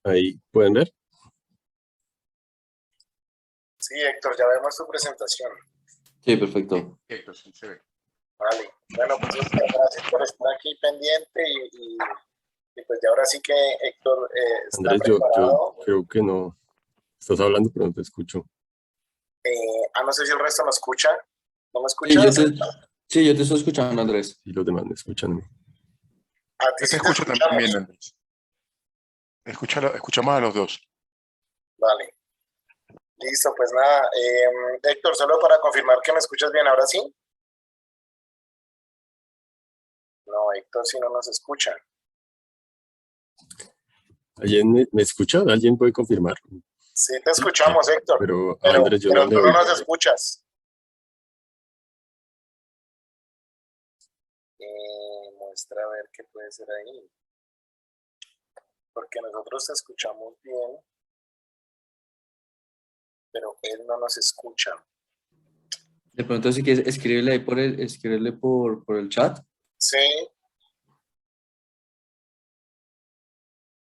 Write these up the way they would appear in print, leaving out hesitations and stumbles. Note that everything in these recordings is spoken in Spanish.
Ahí pueden ver. Sí, Héctor, ya vemos tu presentación. Sí, perfecto. Héctor, sí se ve. Vale. Bueno, pues gracias por estar aquí pendiente y pues ya ahora sí que Héctor está Andrés, yo preparado. creo que no. Estás hablando, pero no te escucho. No sé si el resto me escucha. ¿No me Sí, escuchas? sí, yo te estoy escuchando, Andrés. Y los demás me escuchan a mí. A ti Yo sí te te escucho escuchamos. también, Andrés. Escuchamos a los dos. Vale. Listo, pues nada. Héctor, solo para confirmar que me escuchas bien, ¿ahora sí? No, Héctor, si no nos escucha. ¿Alguien me escucha? ¿Alguien puede confirmar? Sí, te escuchamos, Héctor. Pero Pero Andrés, yo no le tú no oigo. nos escuchas. Muestra a ver qué puede ser ahí. Porque nosotros te escuchamos bien, pero él no nos escucha. De pronto, si quieres, escríbele ahí escríbele por el chat, Sí,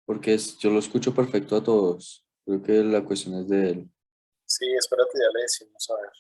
porque yo lo escucho perfecto a todos. Creo que la cuestión es de él. sí, espérate, ya le decimos a ver.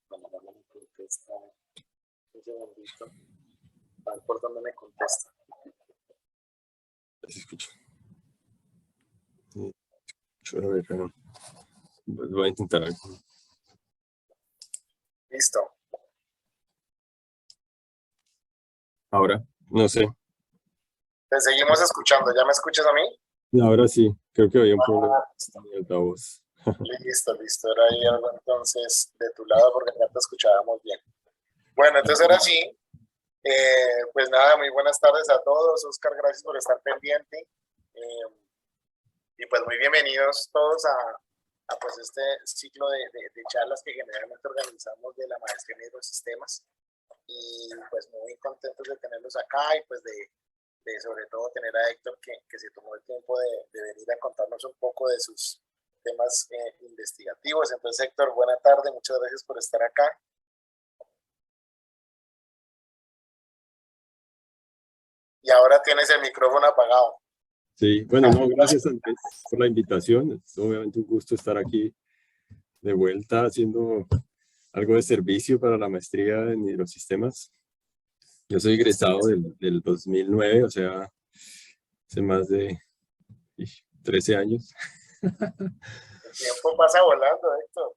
Bueno, no me contesta. Un segundito. A ver por dónde me contesta. Se escucha. A ver, voy a intentar algo. Listo. Ahora, no sé. Te seguimos escuchando. ¿Ya me escuchas a mí? Ahora sí, creo que había un problema Listo. con el altavoz. Listo. Era ahí algo entonces de tu lado porque ya te escuchábamos bien. Bueno, entonces ahora sí. Pues nada, muy buenas tardes a todos. Oscar, gracias por estar pendiente. Y pues muy bienvenidos todos a pues este ciclo de charlas que generalmente organizamos de la maestría en hidrosistemas. Y pues muy contentos de tenerlos acá y pues de sobre todo tener a Héctor que se tomó el tiempo de venir a contarnos un poco de sus temas investigativos. Entonces, Héctor, buena tarde, muchas gracias por estar acá. Y ahora tienes el micrófono apagado. Sí, bueno, no, gracias Andrés por la invitación. Es obviamente un gusto estar aquí de vuelta haciendo algo de servicio para la maestría en hidrosistemas. Yo soy egresado del 2009, o sea, hace más de 13 años. El tiempo pasa volando, Héctor.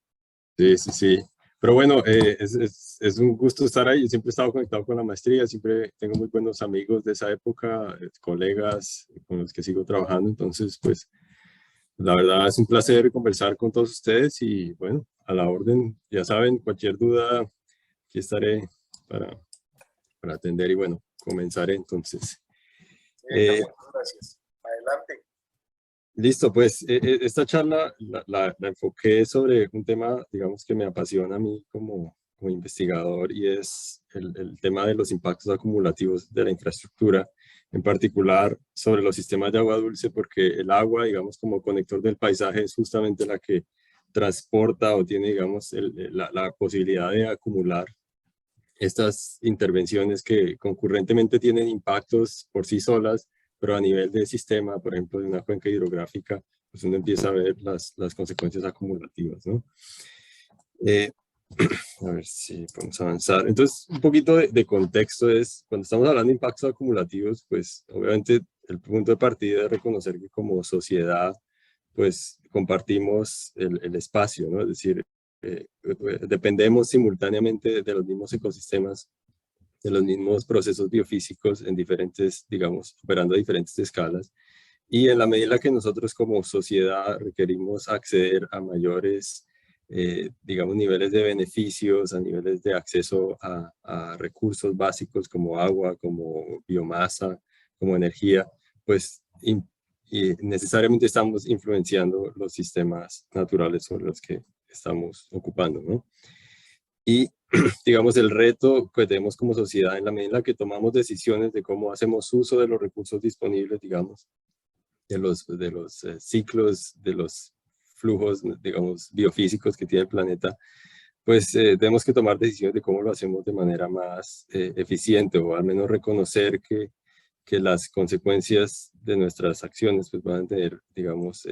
Sí. Pero bueno, es un gusto estar ahí. Yo siempre he estado conectado con la maestría, siempre tengo muy buenos amigos de esa época, colegas con los que sigo trabajando. Entonces, pues, la verdad es un placer conversar con todos ustedes y bueno, a la orden, ya saben, cualquier duda, aquí estaré para atender y bueno, comenzaré entonces. Sí, Héctor, muchas gracias. Adelante. Listo, pues esta charla la enfoqué sobre un tema, digamos, que me apasiona a mí como investigador y es el tema de los impactos acumulativos de la infraestructura, en particular sobre los sistemas de agua dulce, porque el agua, digamos, como conector del paisaje es justamente la que transporta o tiene, digamos, la posibilidad de acumular estas intervenciones que concurrentemente tienen impactos por sí solas, pero a nivel de sistema, por ejemplo, de una cuenca hidrográfica, pues uno empieza a ver las consecuencias acumulativas, ¿no? A ver si podemos avanzar. Entonces, un poquito de contexto es, cuando estamos hablando de impactos acumulativos, pues obviamente el punto de partida es reconocer que como sociedad, pues compartimos el espacio, ¿no? Es decir, dependemos simultáneamente de los mismos ecosistemas, de los mismos procesos biofísicos en diferentes, digamos, operando a diferentes escalas. Y en la medida en la que nosotros como sociedad requerimos acceder a mayores, digamos, niveles de beneficios, a niveles de acceso a recursos básicos como agua, como biomasa, como energía, pues y necesariamente estamos influenciando los sistemas naturales sobre los que estamos ocupando, ¿no? Y digamos, el reto que tenemos como sociedad en la medida en la que tomamos decisiones de cómo hacemos uso de los recursos disponibles, digamos, de los ciclos, de los flujos, digamos, biofísicos que tiene el planeta, pues tenemos que tomar decisiones de cómo lo hacemos de manera más eficiente, o al menos reconocer que las consecuencias de nuestras acciones pues, van a tener, digamos,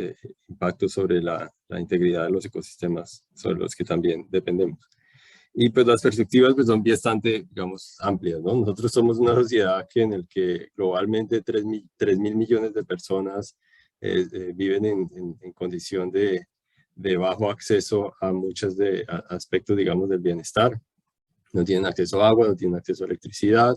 impacto sobre la integridad de los ecosistemas sobre los que también dependemos. Y pues las perspectivas pues son bastante, digamos, amplias, ¿no? Nosotros somos una sociedad que en el que globalmente 3.000 millones de personas viven en condición de bajo acceso a muchos de aspectos, digamos, del bienestar. No tienen acceso a agua, no tienen acceso a electricidad.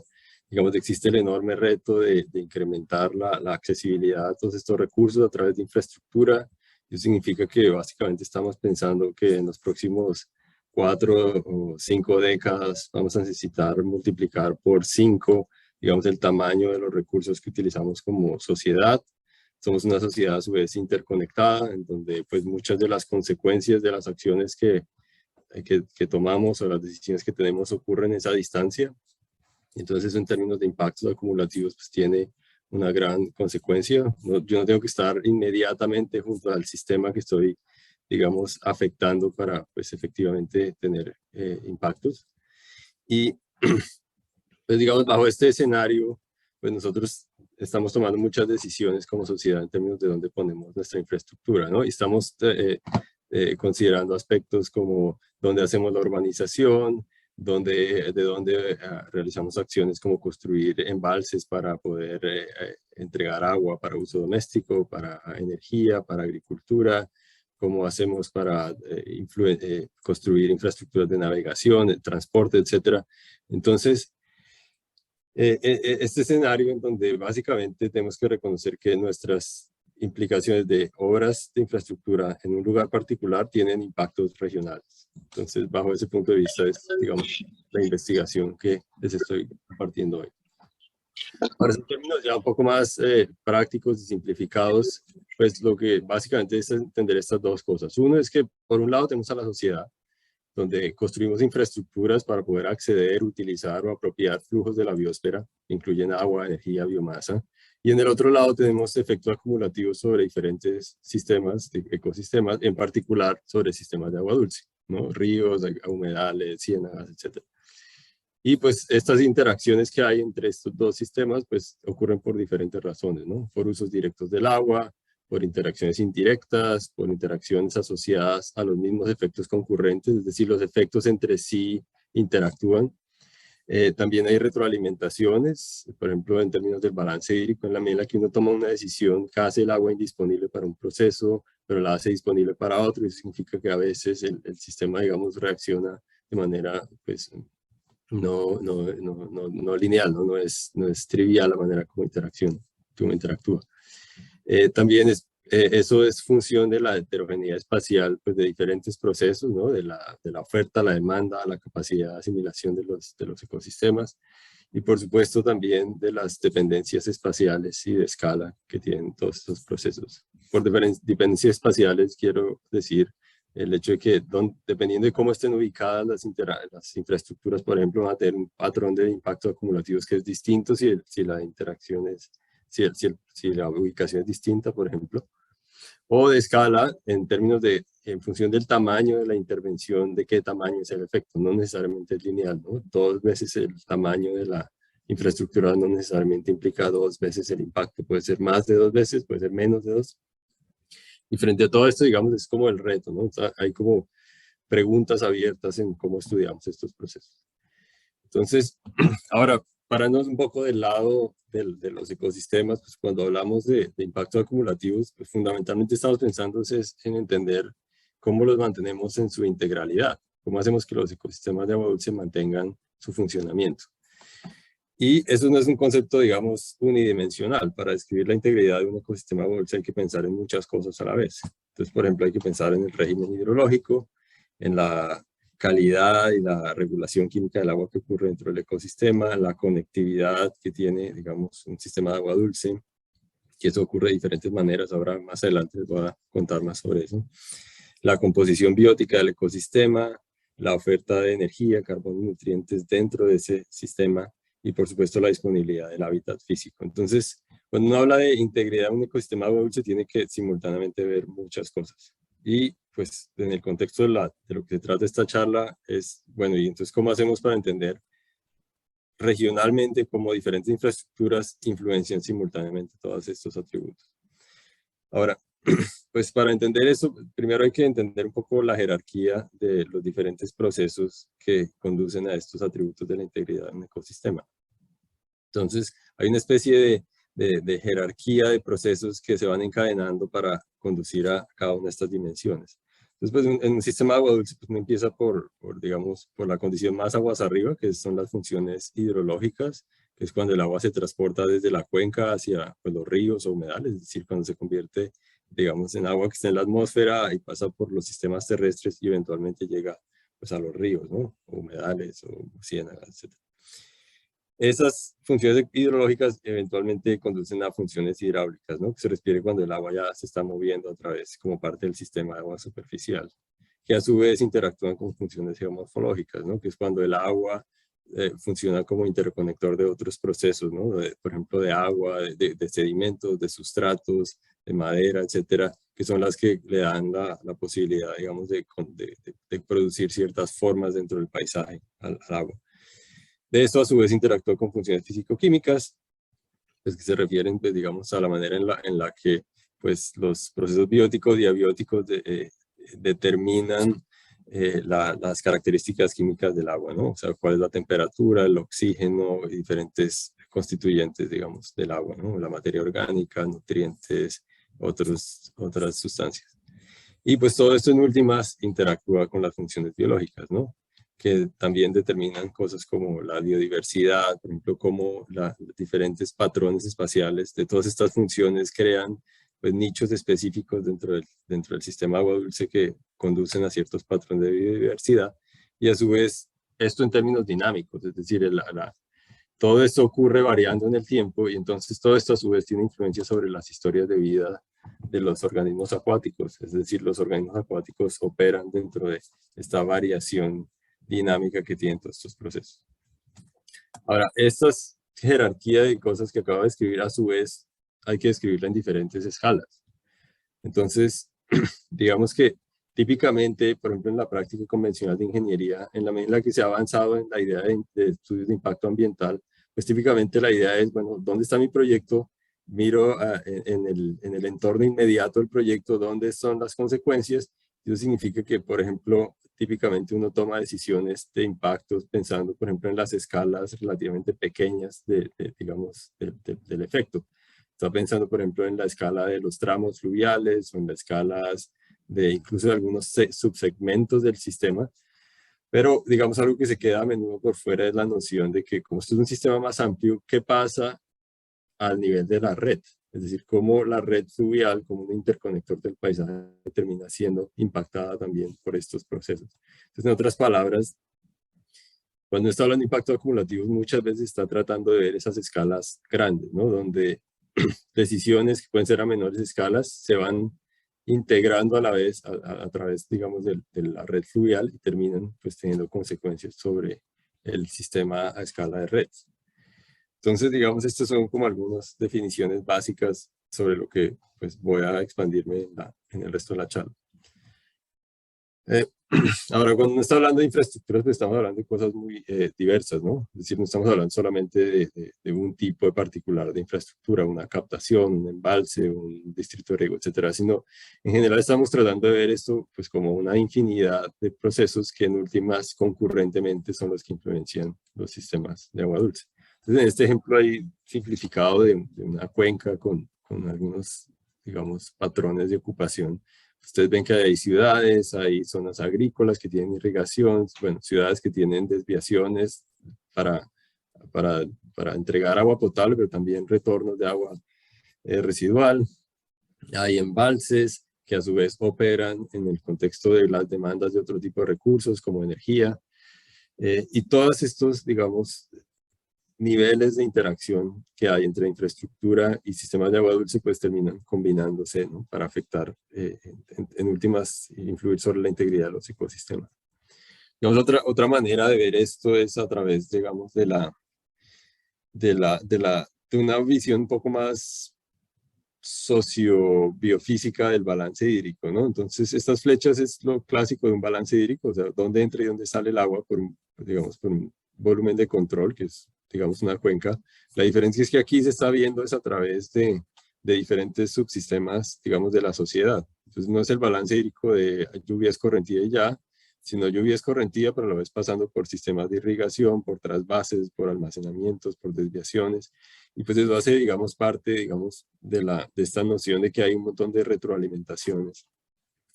Digamos, existe el enorme reto de incrementar la accesibilidad a todos estos recursos a través de infraestructura. Eso significa que básicamente estamos pensando que en los próximos 4 o 5 décadas vamos a necesitar multiplicar por 5, digamos, el tamaño de los recursos que utilizamos como sociedad. Somos una sociedad a su vez interconectada, en donde pues muchas de las consecuencias de las acciones que tomamos o las decisiones que tenemos ocurren en esa distancia. Entonces, en términos de impactos acumulativos, pues tiene una gran consecuencia. Yo no tengo que estar inmediatamente junto al sistema que estoy, digamos, afectando para, pues, efectivamente tener impactos. Y, pues, digamos, bajo este escenario, pues nosotros estamos tomando muchas decisiones como sociedad en términos de dónde ponemos nuestra infraestructura, ¿no? Y estamos considerando aspectos como dónde hacemos la urbanización, de dónde realizamos acciones como construir embalses para poder entregar agua para uso doméstico, para energía, para agricultura, cómo hacemos para construir infraestructuras de navegación, de transporte, etcétera. Entonces, este escenario en donde básicamente tenemos que reconocer que nuestras implicaciones de obras de infraestructura en un lugar particular tienen impactos regionales. Entonces, bajo ese punto de vista es, digamos, la investigación que les estoy compartiendo hoy. Ahora, en términos ya un poco más prácticos y simplificados, pues lo que básicamente es entender estas dos cosas. Uno es que, por un lado, tenemos a la sociedad, donde construimos infraestructuras para poder acceder, utilizar o apropiar flujos de la biosfera, que incluyen agua, energía, biomasa. Y en el otro lado tenemos efectos acumulativos sobre diferentes sistemas, ecosistemas, en particular sobre sistemas de agua dulce, ¿no? Ríos, humedales, ciénagas, etc. Y pues estas interacciones que hay entre estos dos sistemas pues ocurren por diferentes razones, ¿no? Por usos directos del agua, por interacciones indirectas, por interacciones asociadas a los mismos efectos concurrentes, es decir, los efectos entre sí interactúan. También hay retroalimentaciones, por ejemplo, en términos del balance hídrico, en la medida en la que uno toma una decisión que hace el agua indisponible para un proceso, pero la hace disponible para otro, y eso significa que a veces el sistema, digamos, reacciona de manera, pues, no lineal, no es trivial la manera como interactúa. También eso es función de la heterogeneidad espacial pues, de diferentes procesos, ¿no? de la oferta, la demanda, la capacidad de asimilación de los ecosistemas y por supuesto también de las dependencias espaciales y de escala que tienen todos estos procesos. Por dependencias espaciales quiero decir el hecho de que dependiendo de cómo estén ubicadas las infraestructuras, por ejemplo, van a tener un patrón de impactos acumulativos que es distinto si la interacción es si la ubicación es distinta, por ejemplo, o de escala en términos de, en función del tamaño de la intervención, de qué tamaño es el efecto, no necesariamente es lineal, ¿no? 2 veces el tamaño de la infraestructura no necesariamente implica 2 veces el impacto, puede ser más de 2 veces, puede ser menos de 2. Y frente a todo esto, digamos, es como el reto, ¿no? O sea, hay como preguntas abiertas en cómo estudiamos estos procesos. Entonces, ahora, parándonos un poco del lado de los ecosistemas, pues cuando hablamos de impactos acumulativos, pues fundamentalmente estamos pensando en entender cómo los mantenemos en su integralidad, cómo hacemos que los ecosistemas de agua dulce mantengan su funcionamiento. Y eso no es un concepto, digamos, unidimensional. Para describir la integridad de un ecosistema agua dulce hay que pensar en muchas cosas a la vez. Entonces, por ejemplo, hay que pensar en el régimen hidrológico, en la calidad y la regulación química del agua que ocurre dentro del ecosistema, la conectividad que tiene, digamos, un sistema de agua dulce, que eso ocurre de diferentes maneras. Ahora, más adelante les voy a contar más sobre eso. La composición biótica del ecosistema, la oferta de energía, carbono y nutrientes dentro de ese sistema, y por supuesto la disponibilidad del hábitat físico. Entonces, cuando uno habla de integridad de un ecosistema agua dulce, tiene que simultáneamente ver muchas cosas. Y pues en el contexto de lo que se trata esta charla es, bueno, y entonces ¿cómo hacemos para entender regionalmente cómo diferentes infraestructuras influencian simultáneamente todos estos atributos? Ahora, pues para entender eso, primero hay que entender un poco la jerarquía de los diferentes procesos que conducen a estos atributos de la integridad de un ecosistema. Entonces, hay una especie de jerarquía de procesos que se van encadenando para conducir a cada una de estas dimensiones. Entonces, pues, en un sistema de agua dulce, pues, uno empieza digamos, por la condición más aguas arriba, que son las funciones hidrológicas, que es cuando el agua se transporta desde la cuenca hacia pues, los ríos o humedales, es decir, cuando se convierte, digamos, en agua que está en la atmósfera y pasa por los sistemas terrestres y eventualmente llega pues, a los ríos, ¿no? O humedales o ciénagas, etc. Esas funciones hidrológicas eventualmente conducen a funciones hidráulicas, ¿no? Que se refiere cuando el agua ya se está moviendo a través como parte del sistema de agua superficial, que a su vez interactúan con funciones geomorfológicas, ¿no? Que es cuando el agua funciona como interconector de otros procesos, ¿no? Por ejemplo, de agua, de sedimentos, de sustratos, de madera, etcétera, que son las que le dan la posibilidad, digamos, de producir ciertas formas dentro del paisaje al agua. De esto a su vez interactúa con funciones físico-químicas, pues que se refieren, pues, digamos, a la manera en la que pues, los procesos bióticos y abióticos determinan las características químicas del agua, ¿no? O sea, cuál es la temperatura, el oxígeno y diferentes constituyentes, digamos, del agua, ¿no? La materia orgánica, nutrientes, otras sustancias. Y pues todo esto en últimas interactúa con las funciones biológicas, ¿no? Que también determinan cosas como la biodiversidad, por ejemplo, cómo los diferentes patrones espaciales de todas estas funciones crean pues, nichos específicos dentro del sistema agua dulce que conducen a ciertos patrones de biodiversidad. Y a su vez, esto en términos dinámicos, es decir, todo esto ocurre variando en el tiempo y entonces todo esto a su vez tiene influencia sobre las historias de vida de los organismos acuáticos. Es decir, los organismos acuáticos operan dentro de esta variación dinámica que tienen todos estos procesos. Ahora, esta jerarquía de cosas que acabo de escribir, a su vez, hay que describirla en diferentes escalas. Entonces, digamos que típicamente, por ejemplo, en la práctica convencional de ingeniería, en la medida en la que se ha avanzado en la idea de estudios de impacto ambiental, pues típicamente la idea es, bueno, ¿dónde está mi proyecto? Miro en el entorno inmediato del proyecto, ¿dónde son las consecuencias? Eso significa que, por ejemplo, típicamente uno toma decisiones de impactos pensando, por ejemplo, en las escalas relativamente pequeñas digamos, del efecto. Está pensando, por ejemplo, en la escala de los tramos fluviales o en las escalas de incluso de algunos subsegmentos del sistema. Pero, digamos, algo que se queda a menudo por fuera es la noción de que como esto es un sistema más amplio, ¿qué pasa al nivel de la red? Es decir, cómo la red fluvial, como un interconector del paisaje, termina siendo impactada también por estos procesos. Entonces, en otras palabras, cuando está hablando de impactos acumulativos, muchas veces está tratando de ver esas escalas grandes, ¿no? Donde decisiones que pueden ser a menores escalas se van integrando a la vez a través, digamos, de la red fluvial y terminan pues teniendo consecuencias sobre el sistema a escala de red. Entonces, digamos, estas son como algunas definiciones básicas sobre lo que pues voy a expandirme en el resto de la charla. Ahora, cuando uno está hablando de infraestructuras, pues estamos hablando de cosas muy diversas, ¿no? Es decir, no estamos hablando solamente de un tipo de particular de infraestructura, una captación, un embalse, un distrito de riego, etcétera, sino en general estamos tratando de ver esto pues como una infinidad de procesos que en últimas concurrentemente son los que influencian los sistemas de agua dulce. Entonces, en este ejemplo hay simplificado de una cuenca con algunos, digamos, patrones de ocupación. Ustedes ven que hay ciudades, hay zonas agrícolas que tienen irrigación, bueno, ciudades que tienen desviaciones para para entregar agua potable, pero también retornos de agua residual. Hay embalses que a su vez operan en el contexto de las demandas de otro tipo de recursos como energía. Y todos estos, digamos, niveles de interacción que hay entre infraestructura y sistemas de agua dulce pues terminan combinándose, ¿no? Para afectar, en últimas, influir sobre la integridad de los ecosistemas. Digamos, otra manera de ver esto es a través, digamos, de una visión un poco más sociobiofísica del balance hídrico, ¿no? Entonces, estas flechas es lo clásico de un balance hídrico, o sea, dónde entra y dónde sale el agua digamos, por un volumen de control, que es, digamos, una cuenca. La diferencia es que aquí se está viendo es a través de diferentes subsistemas, digamos, de la sociedad. Entonces, no es el balance hídrico de lluvia escorrentía y ya, sino lluvia escorrentía, pero a la vez pasando por sistemas de irrigación, por trasvases, por almacenamientos, por desviaciones. Y pues eso hace, digamos, parte, digamos, de esta noción de que hay un montón de retroalimentaciones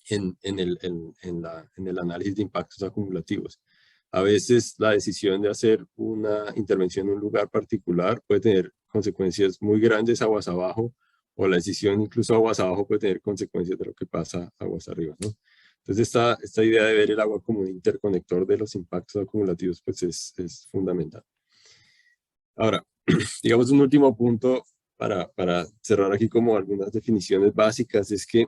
en el análisis de impactos acumulativos. A veces la decisión de hacer una intervención en un lugar particular puede tener consecuencias muy grandes aguas abajo, o la decisión incluso aguas abajo puede tener consecuencias de lo que pasa aguas arriba, ¿no? Entonces esta idea de ver el agua como un interconector de los impactos acumulativos pues es fundamental. Ahora, digamos un último punto para cerrar aquí como algunas definiciones básicas es que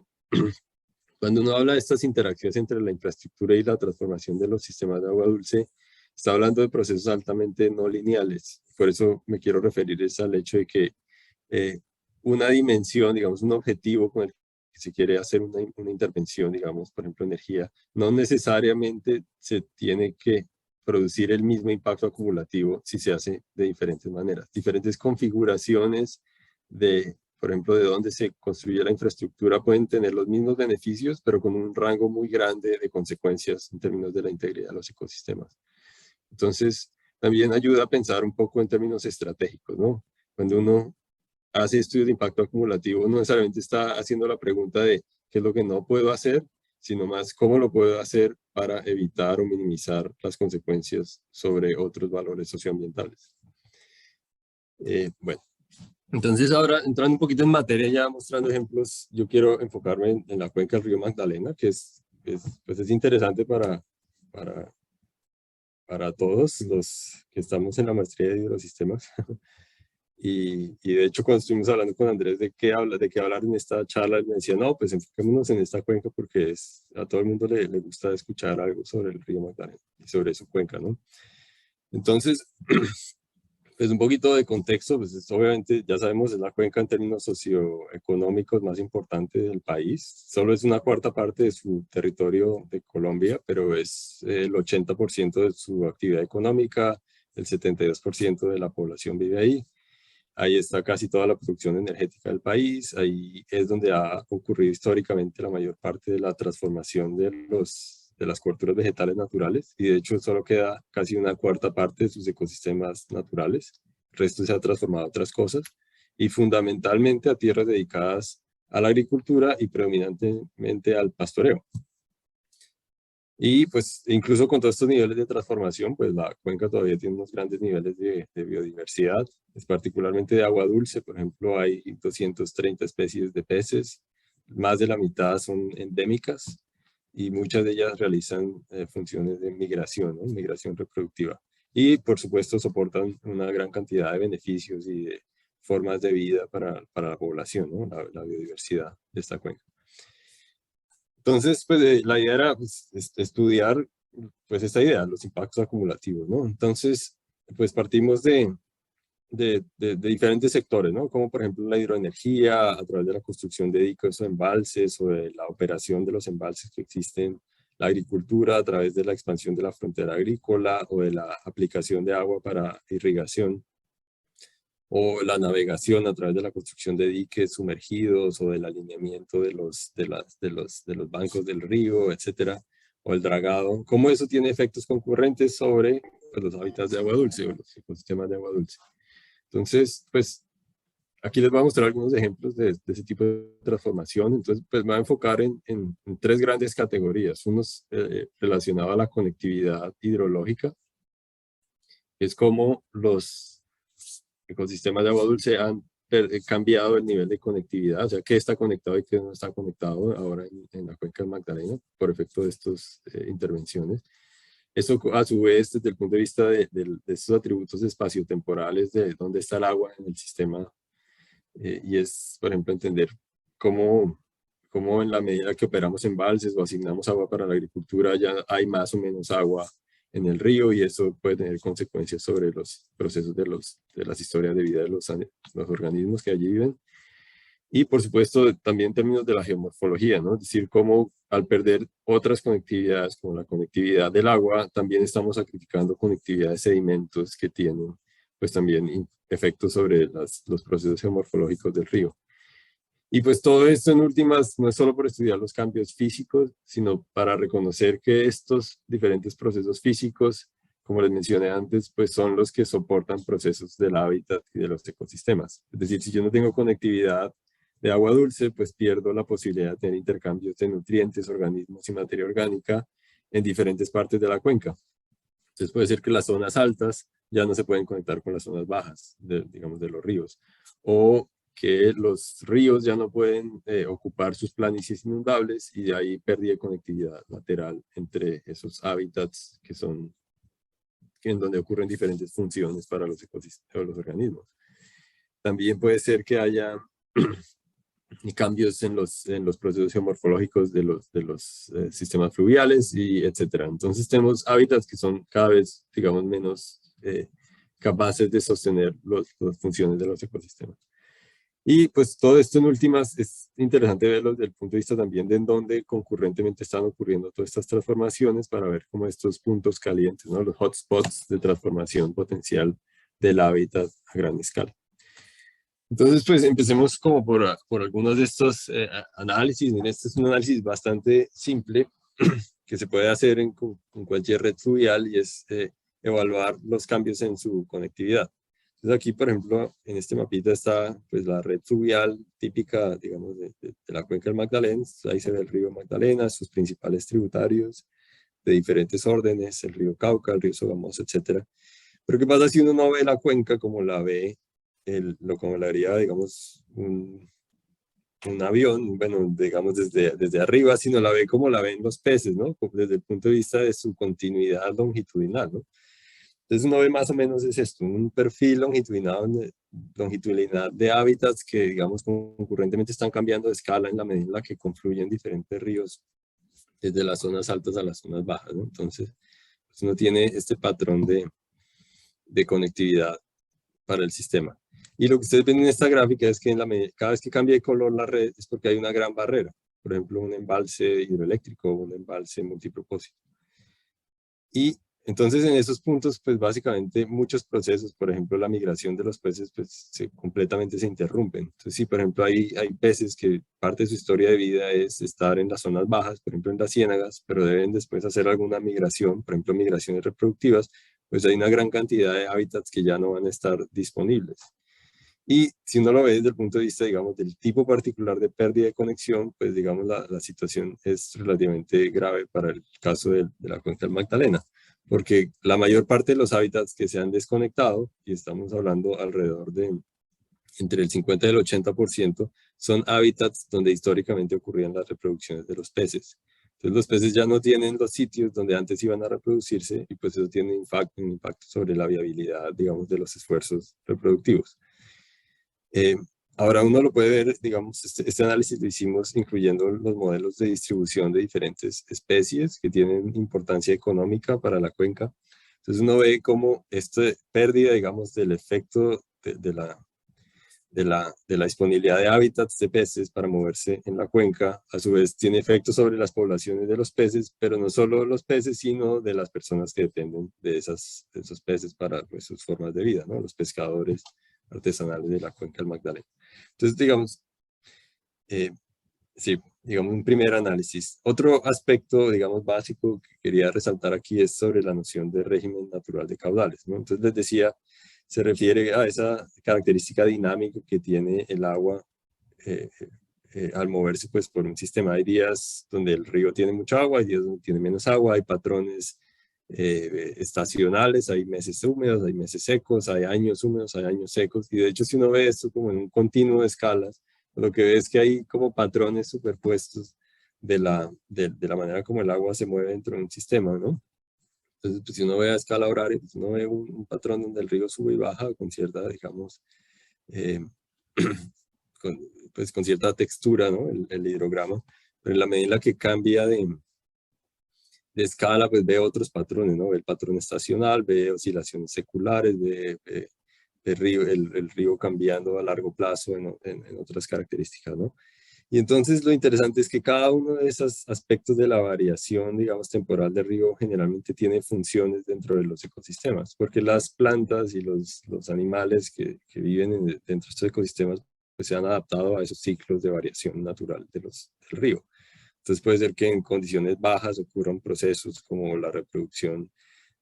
cuando uno habla de estas interacciones entre la infraestructura y la transformación de los sistemas de agua dulce, está hablando de procesos altamente no lineales. Por eso me quiero referir al hecho de que una dimensión, digamos, un objetivo con el que se quiere hacer una intervención, digamos, por ejemplo, energía, no necesariamente se tiene que producir el mismo impacto acumulativo si se hace de diferentes maneras. Diferentes configuraciones de, por ejemplo, de dónde se construye la infraestructura pueden tener los mismos beneficios, pero con un rango muy grande de consecuencias en términos de la integridad de los ecosistemas. Entonces, también ayuda a pensar un poco en términos estratégicos, ¿no? Cuando uno hace estudios de impacto acumulativo, no necesariamente está haciendo la pregunta de qué es lo que no puedo hacer, sino más cómo lo puedo hacer para evitar o minimizar las consecuencias sobre otros valores socioambientales. Bueno, entonces ahora entrando un poquito en materia, ya mostrando ejemplos, yo quiero enfocarme en la cuenca del río Magdalena, que pues es interesante para todos los que estamos en la maestría de hidrosistemas. Y de hecho, cuando estuvimos hablando con Andrés de qué hablar en esta charla, él me decía, no, pues enfoquémonos en esta cuenca porque a todo el mundo le gusta escuchar algo sobre el río Magdalena y sobre su cuenca, ¿no? Entonces, pues un poquito de contexto, pues obviamente ya sabemos, es la cuenca en términos socioeconómicos más importante del país. Solo es una cuarta parte de su territorio de Colombia, pero es el 80% de su actividad económica, el 72% de la población vive ahí. Ahí está casi toda la producción energética del país, ahí es donde ha ocurrido históricamente la mayor parte de la transformación de las coberturas vegetales naturales, y de hecho solo queda casi una cuarta parte de sus ecosistemas naturales. El resto se ha transformado a otras cosas, y fundamentalmente a tierras dedicadas a la agricultura y predominantemente al pastoreo. Y pues incluso con todos estos niveles de transformación, pues la cuenca todavía tiene unos grandes niveles de biodiversidad, es particularmente de agua dulce. Por ejemplo, hay 230 especies de peces, más de la mitad son endémicas y muchas de ellas realizan funciones de migración, ¿no? Migración reproductiva. Y por supuesto soportan una gran cantidad de beneficios y de formas de vida para la población, ¿no? La biodiversidad de esta cuenca. Entonces, pues la idea era pues, estudiar pues esta idea, los impactos acumulativos, ¿no? Entonces, pues partimos de diferentes sectores, ¿no? Como por ejemplo la hidroenergía, a través de la construcción de diques o embalses, o de la operación de los embalses que existen, la agricultura a través de la expansión de la frontera agrícola o de la aplicación de agua para irrigación, o la navegación a través de la construcción de diques sumergidos o del alineamiento de los bancos del río, etcétera, o el dragado, cómo eso tiene efectos concurrentes sobre pues, los hábitats de agua dulce o los ecosistemas de agua dulce. Entonces, pues aquí les voy a mostrar algunos ejemplos de ese tipo de transformación. Entonces, pues me voy a enfocar en tres grandes categorías. Uno es relacionado a la conectividad hidrológica, Es como los ecosistemas de agua dulce han cambiado el nivel de conectividad, o sea, qué está conectado y qué no está conectado ahora en la cuenca del Magdalena por efecto de estas intervenciones. Eso a su vez, desde el punto de vista de estos atributos espaciotemporales de dónde está el agua en el sistema, y es, por ejemplo, entender cómo, cómo en la medida que operamos embalses o asignamos agua para la agricultura, ya hay más o menos agua en el río y eso puede tener consecuencias sobre los procesos de las historias de vida de los organismos que allí viven. Y por supuesto también en términos de la geomorfología, ¿no? Es decir, cómo al perder otras conectividades como la conectividad del agua, también estamos sacrificando conectividad de sedimentos que tienen pues también efectos sobre los procesos geomorfológicos del río. Y pues todo esto en últimas no es solo por estudiar los cambios físicos, sino para reconocer que estos diferentes procesos físicos, como les mencioné antes, pues son los que soportan procesos del hábitat y de los ecosistemas. Es decir, si yo no tengo conectividad de agua dulce, pues pierdo la posibilidad de tener intercambios de nutrientes, organismos y materia orgánica en diferentes partes de la cuenca. Entonces puede ser que las zonas altas ya no se pueden conectar con las zonas bajas, digamos, de los ríos. O que los ríos ya no pueden ocupar sus planicies inundables y de ahí pérdida de conectividad lateral entre esos hábitats que son en donde ocurren diferentes funciones para los ecosistemas o los organismos. También puede ser que haya cambios en los procesos geomorfológicos de los sistemas fluviales y etcétera. Entonces tenemos hábitats que son cada vez, digamos, menos capaces de sostener las funciones de los ecosistemas. Y pues todo esto en últimas es interesante verlo desde el punto de vista también de en dónde concurrentemente están ocurriendo todas estas transformaciones para ver cómo estos puntos calientes, ¿no? Los hotspots de transformación potencial del hábitat a gran escala. Entonces, pues empecemos como por algunos de estos análisis. Miren, este es un análisis bastante simple que se puede hacer con cualquier red fluvial y es evaluar los cambios en su conectividad. Entonces aquí, por ejemplo, en este mapita está pues la red fluvial típica, digamos, de la cuenca del Magdalena. Ahí se ve el río Magdalena, sus principales tributarios de diferentes órdenes, el río Cauca, el río Sogamoso, etc. Pero ¿qué pasa si uno no ve la cuenca como la ve, como la haría, digamos, un avión, bueno, digamos desde arriba, sino la ve como la ven los peces, ¿no? Desde el punto de vista de su continuidad longitudinal, ¿no? Entonces uno ve más o menos es esto, un perfil longitudinal de hábitats que, digamos, concurrentemente están cambiando de escala en la medida en la que confluyen diferentes ríos desde las zonas altas a las zonas bajas, ¿no? Entonces, pues uno tiene este patrón de conectividad para el sistema. Y lo que ustedes ven en esta gráfica es que cada vez que cambia de color la red es porque hay una gran barrera, por ejemplo, un embalse hidroeléctrico o un embalse multipropósito. Y entonces en esos puntos, pues básicamente muchos procesos, por ejemplo la migración de los peces, pues completamente se interrumpen. Entonces si por ejemplo hay peces que parte de su historia de vida es estar en las zonas bajas, por ejemplo en las ciénagas, pero deben después hacer alguna migración, por ejemplo migraciones reproductivas, pues hay una gran cantidad de hábitats que ya no van a estar disponibles. Y si uno lo ve desde el punto de vista, digamos, del tipo particular de pérdida de conexión, pues digamos la situación es relativamente grave para el caso de la cuenca del Magdalena, porque la mayor parte de los hábitats que se han desconectado, y estamos hablando alrededor de entre el 50 y el 80%, son hábitats donde históricamente ocurrían las reproducciones de los peces. Entonces los peces ya no tienen los sitios donde antes iban a reproducirse y pues eso tiene un impacto sobre la viabilidad, digamos, de los esfuerzos reproductivos. Ahora uno lo puede ver, digamos, este análisis lo hicimos incluyendo los modelos de distribución de diferentes especies que tienen importancia económica para la cuenca. Entonces uno ve cómo esta pérdida, digamos, del efecto de la disponibilidad de hábitats de peces para moverse en la cuenca, a su vez tiene efectos sobre las poblaciones de los peces, pero no solo los peces, sino de las personas que dependen de esos peces para pues, sus formas de vida, ¿no? Los pescadores artesanales de la cuenca del Magdalena. Entonces, digamos, sí, digamos un primer análisis. Otro aspecto, digamos, básico que quería resaltar aquí es sobre la noción de régimen natural de caudales, ¿no? Entonces les decía, se refiere a esa característica dinámica que tiene el agua al moverse pues por un sistema. Hay días donde el río tiene mucha agua, hay días donde tiene menos agua, hay patrones estacionales, hay meses húmedos, hay meses secos, hay años húmedos, hay años secos, y de hecho si uno ve esto como en un continuo de escalas, lo que ve es que hay como patrones superpuestos de la manera como el agua se mueve dentro de un sistema, ¿no? Entonces, pues, si uno ve a escala horaria, pues uno ve un patrón donde el río sube y baja con cierta, digamos, eh, con, pues con cierta textura, ¿no? El hidrograma, pero en la medida en la que cambia de escala, pues ve otros patrones, ¿no? Ve el patrón estacional, ve oscilaciones seculares, ve el río cambiando a largo plazo en otras características, ¿no? Y entonces lo interesante es que cada uno de esos aspectos de la variación, digamos, temporal del río generalmente tiene funciones dentro de los ecosistemas, porque las plantas y los animales que viven dentro de estos ecosistemas pues, se han adaptado a esos ciclos de variación natural del río. Entonces puede ser que en condiciones bajas ocurran procesos como la reproducción,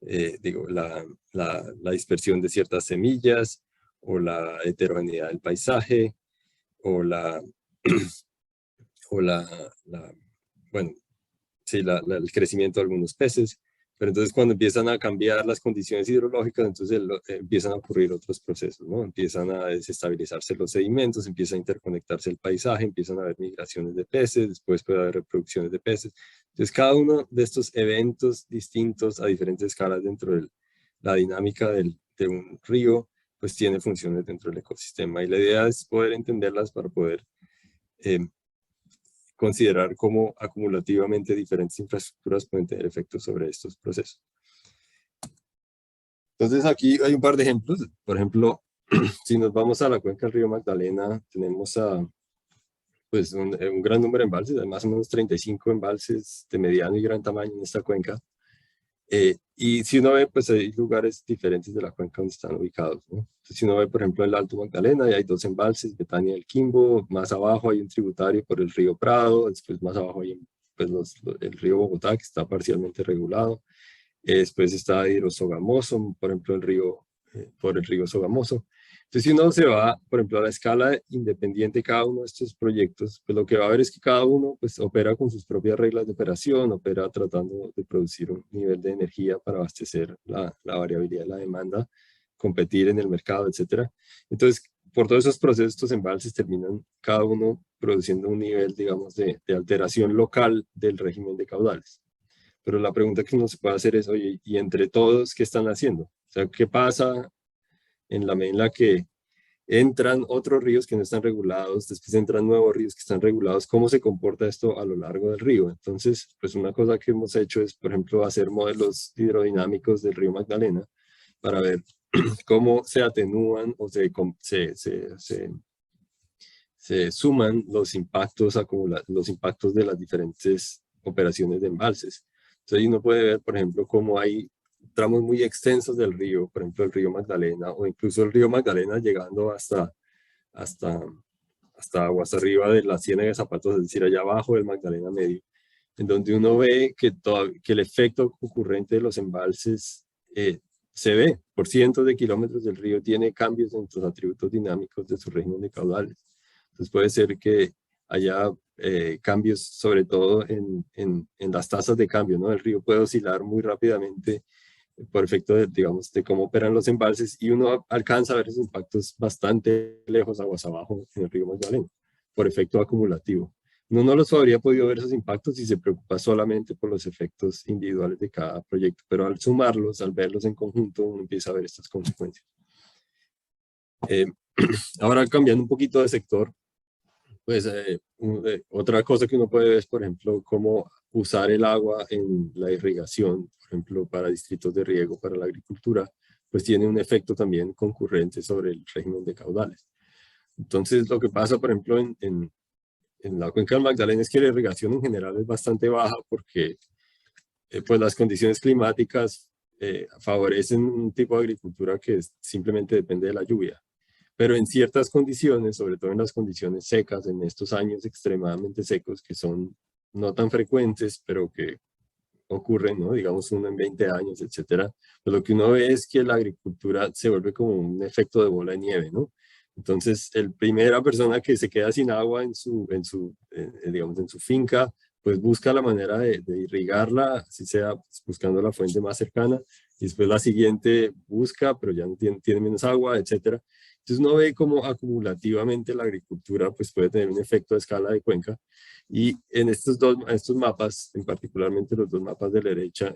la dispersión de ciertas semillas o la heterogeneidad del paisaje o o bueno, sí, el crecimiento de algunos peces. Pero entonces cuando empiezan a cambiar las condiciones hidrológicas, entonces empiezan a ocurrir otros procesos, ¿no? Empiezan a desestabilizarse los sedimentos, empieza a interconectarse el paisaje, empiezan a haber migraciones de peces, después puede haber reproducciones de peces. Entonces cada uno de estos eventos distintos a diferentes escalas dentro de la dinámica de un río, pues tiene funciones dentro del ecosistema. Y la idea es poder entenderlas para poder considerar cómo acumulativamente diferentes infraestructuras pueden tener efectos sobre estos procesos. Entonces aquí hay un par de ejemplos. Por ejemplo, si nos vamos a la cuenca del río Magdalena, tenemos pues un gran número de embalses, hay más o menos 35 embalses de mediano y gran tamaño en esta cuenca. Y si uno ve, pues hay lugares diferentes de la cuenca donde están ubicados, ¿no? Entonces, si uno ve, por ejemplo, el Alto Magdalena, hay dos embalses, Betania y El Quimbo, más abajo hay un tributario por el río Prado, después más abajo hay pues, el río Bogotá, que está parcialmente regulado, después está Hidrosogamoso, por ejemplo, por el río Sogamoso. Entonces, si uno se va, por ejemplo, a la escala independiente de cada uno de estos proyectos, pues lo que va a ver es que cada uno pues, opera con sus propias reglas de operación, opera tratando de producir un nivel de energía para abastecer la variabilidad de la demanda, competir en el mercado, etc. Entonces, por todos esos procesos, estos embalses terminan cada uno produciendo un nivel, digamos, de alteración local del régimen de caudales. Pero la pregunta que uno se puede hacer es, oye, ¿y entre todos qué están haciendo? O sea, ¿qué pasa en la medida en la que entran otros ríos que no están regulados, después entran nuevos ríos que están regulados? ¿Cómo se comporta esto a lo largo del río? Entonces, pues una cosa que hemos hecho es, por ejemplo, hacer modelos hidrodinámicos del río Magdalena para ver cómo se atenúan o se suman los impactos de las diferentes operaciones de embalses. Entonces uno puede ver, por ejemplo, cómo hay tramos muy extensos del río, por ejemplo, el río Magdalena, o incluso el río Magdalena llegando hasta aguas arriba de la Ciénaga de Zapatos, es decir, allá abajo del Magdalena Medio, en donde uno ve que el efecto concurrente de los embalses se ve por cientos de kilómetros del río, tiene cambios en sus atributos dinámicos de su régimen de caudales. Entonces puede ser que haya cambios, sobre todo en las tasas de cambio, ¿no? El río puede oscilar muy rápidamente por efecto digamos, de cómo operan los embalses, y uno alcanza a ver esos impactos bastante lejos, aguas abajo, en el río Magdalena, por efecto acumulativo. Uno no los habría podido ver esos impactos si se preocupa solamente por los efectos individuales de cada proyecto, pero al sumarlos, al verlos en conjunto, uno empieza a ver estas consecuencias. Ahora, cambiando un poquito de sector, pues otra cosa que uno puede ver es, por ejemplo, cómo usar el agua en la irrigación, por ejemplo, para distritos de riego, para la agricultura, pues tiene un efecto también concurrente sobre el régimen de caudales. Entonces, lo que pasa, por ejemplo, en la cuenca del Magdalena es que la irrigación en general es bastante baja porque pues las condiciones climáticas favorecen un tipo de agricultura que simplemente depende de la lluvia. Pero en ciertas condiciones, sobre todo en las condiciones secas, en estos años extremadamente secos, que son no tan frecuentes, pero que ocurren, ¿no? Digamos uno en 20 años, etcétera, pues lo que uno ve es que la agricultura se vuelve como un efecto de bola de nieve, ¿no? Entonces, la primera persona que se queda sin agua digamos, en su finca, pues busca la manera de irrigarla, así sea buscando la fuente más cercana, y después la siguiente busca, pero ya no tiene menos agua, etcétera. Entonces uno ve cómo acumulativamente la agricultura pues puede tener un efecto a escala de cuenca, y en estos mapas, en particularmente los dos mapas de la derecha,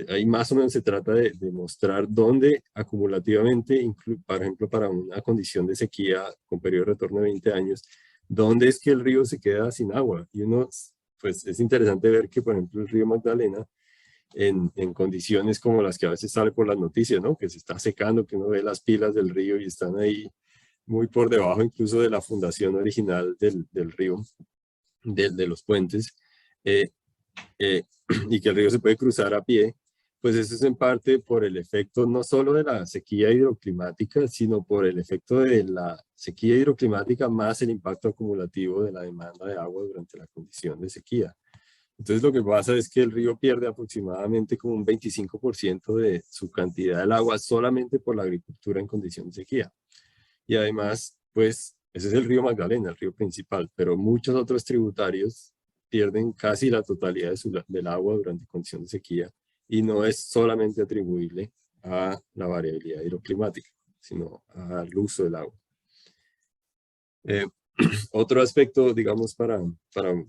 ahí más o menos se trata de mostrar dónde acumulativamente, por ejemplo, para una condición de sequía con periodo de retorno de 20 años, dónde es que el río se queda sin agua. Y uno, pues es interesante ver que, por ejemplo, el río Magdalena, en condiciones como las que a veces sale por las noticias, ¿no? Que se está secando, que uno ve las pilas del río y están ahí muy por debajo incluso de la fundación original del río, de los puentes, eh, y que el río se puede cruzar a pie, pues eso es en parte por el efecto no solo de la sequía hidroclimática, sino por el efecto de la sequía hidroclimática más el impacto acumulativo de la demanda de agua durante la condición de sequía. Entonces lo que pasa es que el río pierde aproximadamente como un 25% de su cantidad del agua solamente por la agricultura en condición de sequía. Y además, pues ese es el río Magdalena, el río principal, pero muchos otros tributarios pierden casi la totalidad del agua durante condición de sequía, y no es solamente atribuible a la variabilidad hidroclimática, sino al uso del agua. Otro aspecto, digamos, para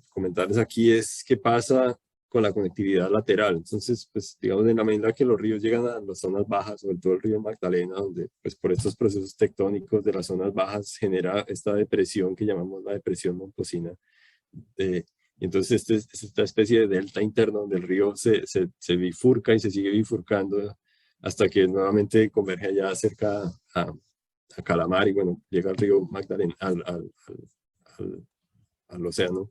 comentarles aquí es qué pasa con la conectividad lateral. Entonces, pues, digamos, en la medida que los ríos llegan a las zonas bajas, sobre todo el río Magdalena, donde, pues, por estos procesos tectónicos de las zonas bajas genera esta depresión que llamamos la depresión momposina. Y entonces, es esta especie de delta interno donde el río se bifurca y se sigue bifurcando hasta que nuevamente converge allá cerca a Calamar, y bueno, llega al río Magdalena, al océano.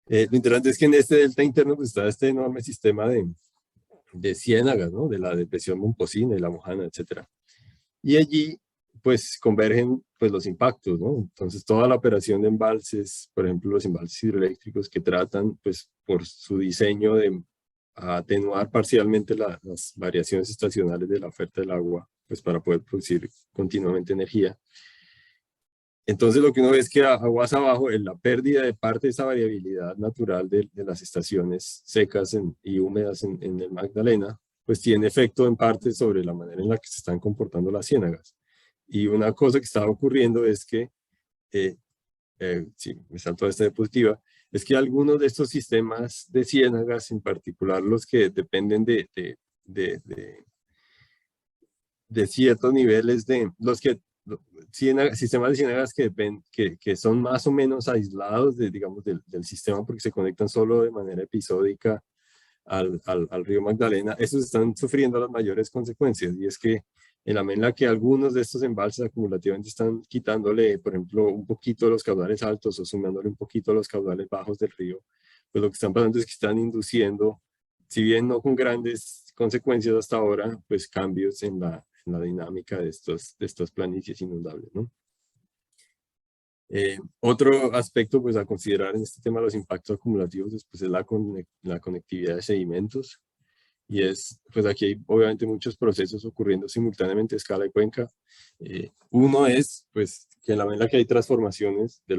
Lo interesante es que en este delta interno pues, está este enorme sistema de ciénagas, ¿no? De la depresión momposina y la Mojana, etcétera. Y allí pues convergen pues los impactos, ¿no? Entonces toda la operación de embalses, por ejemplo los embalses hidroeléctricos que tratan pues por su diseño de atenuar parcialmente las variaciones estacionales de la oferta del agua, pues para poder producir continuamente energía. Entonces lo que uno ve es que aguas abajo, en la pérdida de parte de esa variabilidad natural de las estaciones secas y húmedas en el Magdalena, pues tiene efecto en parte sobre la manera en la que se están comportando las ciénagas. Y una cosa que estaba ocurriendo es que, sí, me saltó esta diapositiva, es que algunos de estos sistemas de ciénagas, en particular los que dependen de ciertos niveles los que sistemas de ciénagas que son más o menos aislados digamos, del sistema porque se conectan solo de manera episódica al río Magdalena, esos están sufriendo las mayores consecuencias, y es que en la medida en la que algunos de estos embalses acumulativamente están quitándole, por ejemplo, un poquito los caudales altos o sumándole un poquito los caudales bajos del río, pues lo que están pasando es que están induciendo, si bien no con grandes consecuencias hasta ahora, pues cambios en la dinámica de estas planicies inundables, ¿no? Otro aspecto pues a considerar en este tema de los impactos acumulativos pues, es la conectividad de sedimentos, y es, pues aquí hay obviamente muchos procesos ocurriendo simultáneamente a escala de cuenca. Uno es pues que en la medida que hay transformaciones de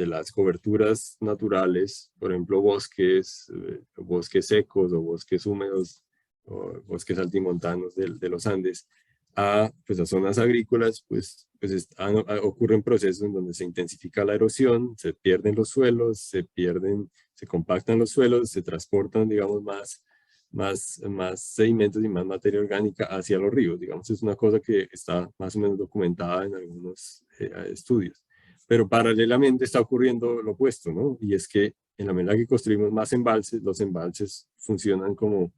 las coberturas naturales, por ejemplo bosques secos o bosques húmedos o bosques altimontanos de los Andes, pues a zonas agrícolas, pues ocurren procesos en donde se intensifica la erosión, se pierden los suelos, se compactan los suelos, se transportan, digamos, más sedimentos y más materia orgánica hacia los ríos. Digamos, es una cosa que está más o menos documentada en algunos estudios. Pero paralelamente está ocurriendo lo opuesto, ¿no? Y es que en la medida que construimos más embalses, los embalses funcionan como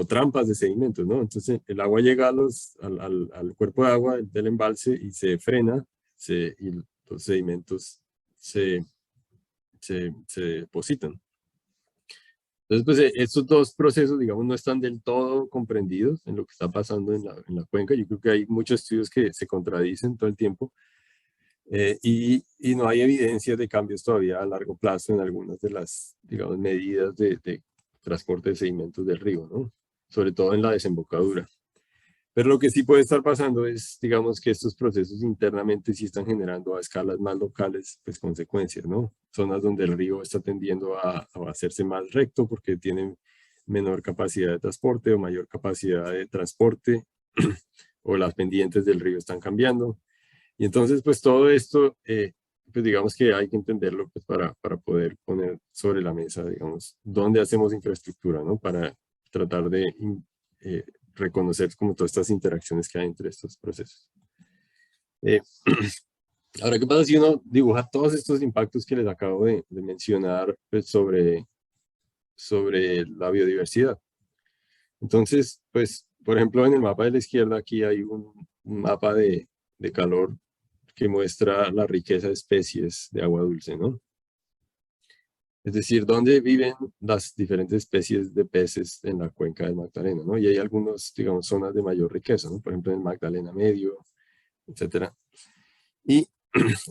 trampas de sedimentos, ¿no? Entonces el agua llega al cuerpo de agua del embalse y se frena, y los sedimentos se depositan. Entonces, pues estos dos procesos, digamos, no están del todo comprendidos en lo que está pasando en la cuenca. Yo creo que hay muchos estudios que se contradicen todo el tiempo, y no hay evidencia de cambios todavía a largo plazo en algunas de las, digamos, medidas de transporte de sedimentos del río, ¿no? Sobre todo en la desembocadura. Pero lo que sí puede estar pasando es, digamos, que estos procesos internamente sí están generando a escalas más locales, pues consecuencias, ¿no? Zonas donde el río está tendiendo a hacerse más recto porque tiene menor capacidad de transporte o mayor capacidad de transporte, o las pendientes del río están cambiando. Y entonces, pues todo esto, pues digamos que hay que entenderlo pues, para poder poner sobre la mesa, digamos, dónde hacemos infraestructura, ¿no? Para tratar de eh, reconocer como todas estas interacciones que hay entre estos procesos. Eh, Ahora, ¿qué pasa si uno dibuja todos estos impactos que les acabo de mencionar pues, sobre la biodiversidad? Entonces, pues, por ejemplo, en el mapa de la izquierda aquí hay un mapa de calor que muestra la riqueza de especies de agua dulce, ¿no? Es decir, dónde viven las diferentes especies de peces en la cuenca del Magdalena, ¿no? Y hay algunas, digamos, zonas de mayor riqueza, ¿no? Por ejemplo, en el Magdalena Medio, etcétera. Y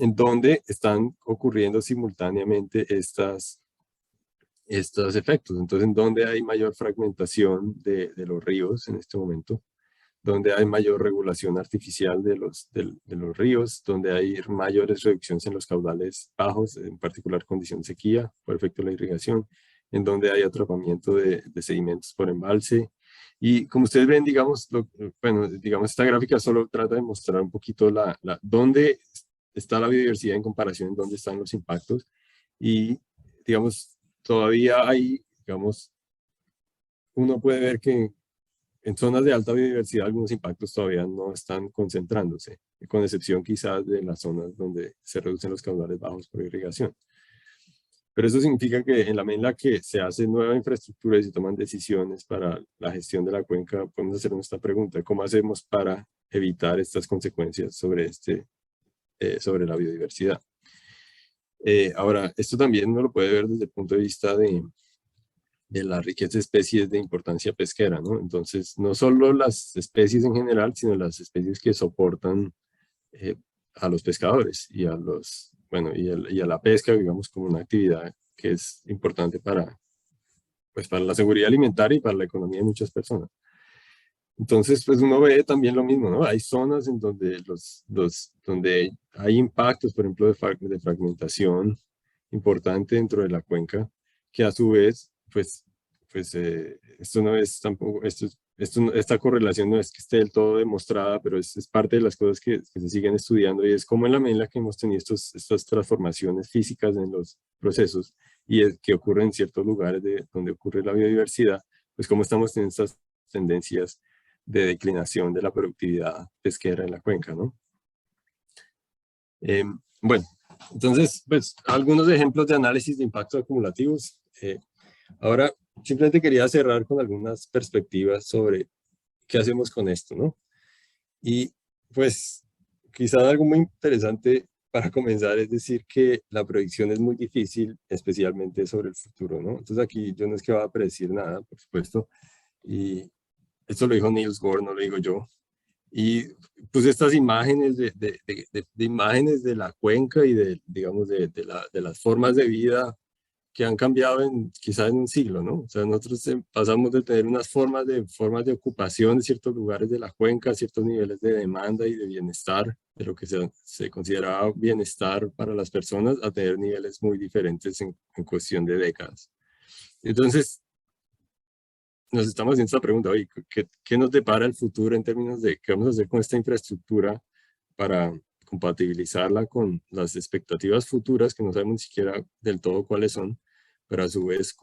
en donde están ocurriendo simultáneamente estos efectos. Entonces, en donde hay mayor fragmentación de los ríos en este momento, donde hay mayor regulación artificial de los ríos, donde hay mayores reducciones en los caudales bajos, en particular condición de sequía, por efecto de la irrigación, en donde hay atrapamiento de sedimentos por embalse. Y como ustedes ven, digamos, bueno, digamos, esta gráfica solo trata de mostrar un poquito dónde está la biodiversidad en comparación en dónde están los impactos. Y, digamos, todavía hay, digamos, uno puede ver que en zonas de alta biodiversidad algunos impactos todavía no están concentrándose, con excepción quizás de las zonas donde se reducen los caudales bajos por irrigación. Pero eso significa que en la medida en la que se hace nueva infraestructura y se toman decisiones para la gestión de la cuenca, podemos hacernos esta pregunta: ¿cómo hacemos para evitar estas consecuencias sobre la biodiversidad? Ahora, esto también uno lo puede ver desde el punto de vista de la riqueza de especies de importancia pesquera, ¿no? Entonces, no solo las especies en general, sino las especies que soportan eh, a los pescadores y a y a la pesca, digamos, como una actividad que es importante pues, para la seguridad alimentaria y para la economía de muchas personas. Entonces, pues uno ve también lo mismo, ¿no? Hay zonas en donde, donde hay impactos, por ejemplo, de fragmentación importante dentro de la cuenca, que a su vez, esto no es tampoco, esta correlación no es que esté del todo demostrada, pero es parte de las cosas que se siguen estudiando, y es como en la medida en la que hemos tenido estas transformaciones físicas en los procesos que ocurren en ciertos lugares donde ocurre la biodiversidad, pues cómo estamos teniendo estas tendencias de declinación de la productividad pesquera en la cuenca, ¿no? Bueno, entonces, pues, algunos ejemplos de análisis de impactos acumulativos. Ahora, simplemente quería cerrar con algunas perspectivas sobre qué hacemos con esto, ¿no? Y, pues, quizás algo muy interesante para comenzar es decir que la predicción es muy difícil, especialmente sobre el futuro, ¿no? Entonces, aquí yo no es que vaya a predecir nada, por supuesto, y esto lo dijo Niels Bohr, no lo digo yo. Y pues estas imágenes de imágenes de la cuenca y digamos, de las formas de vida que han cambiado quizás en un siglo, ¿no? O sea, nosotros pasamos de tener unas formas de ocupación de ciertos lugares de la cuenca, ciertos niveles de demanda y de bienestar, de lo que se consideraba bienestar para las personas, a tener niveles muy diferentes en cuestión de décadas. Entonces, nos estamos haciendo esta pregunta: oye, ¿qué nos depara el futuro en términos de qué vamos a hacer con esta infraestructura para compatibilizarla con las expectativas futuras, que no sabemos ni siquiera del todo cuáles son, pero a su vez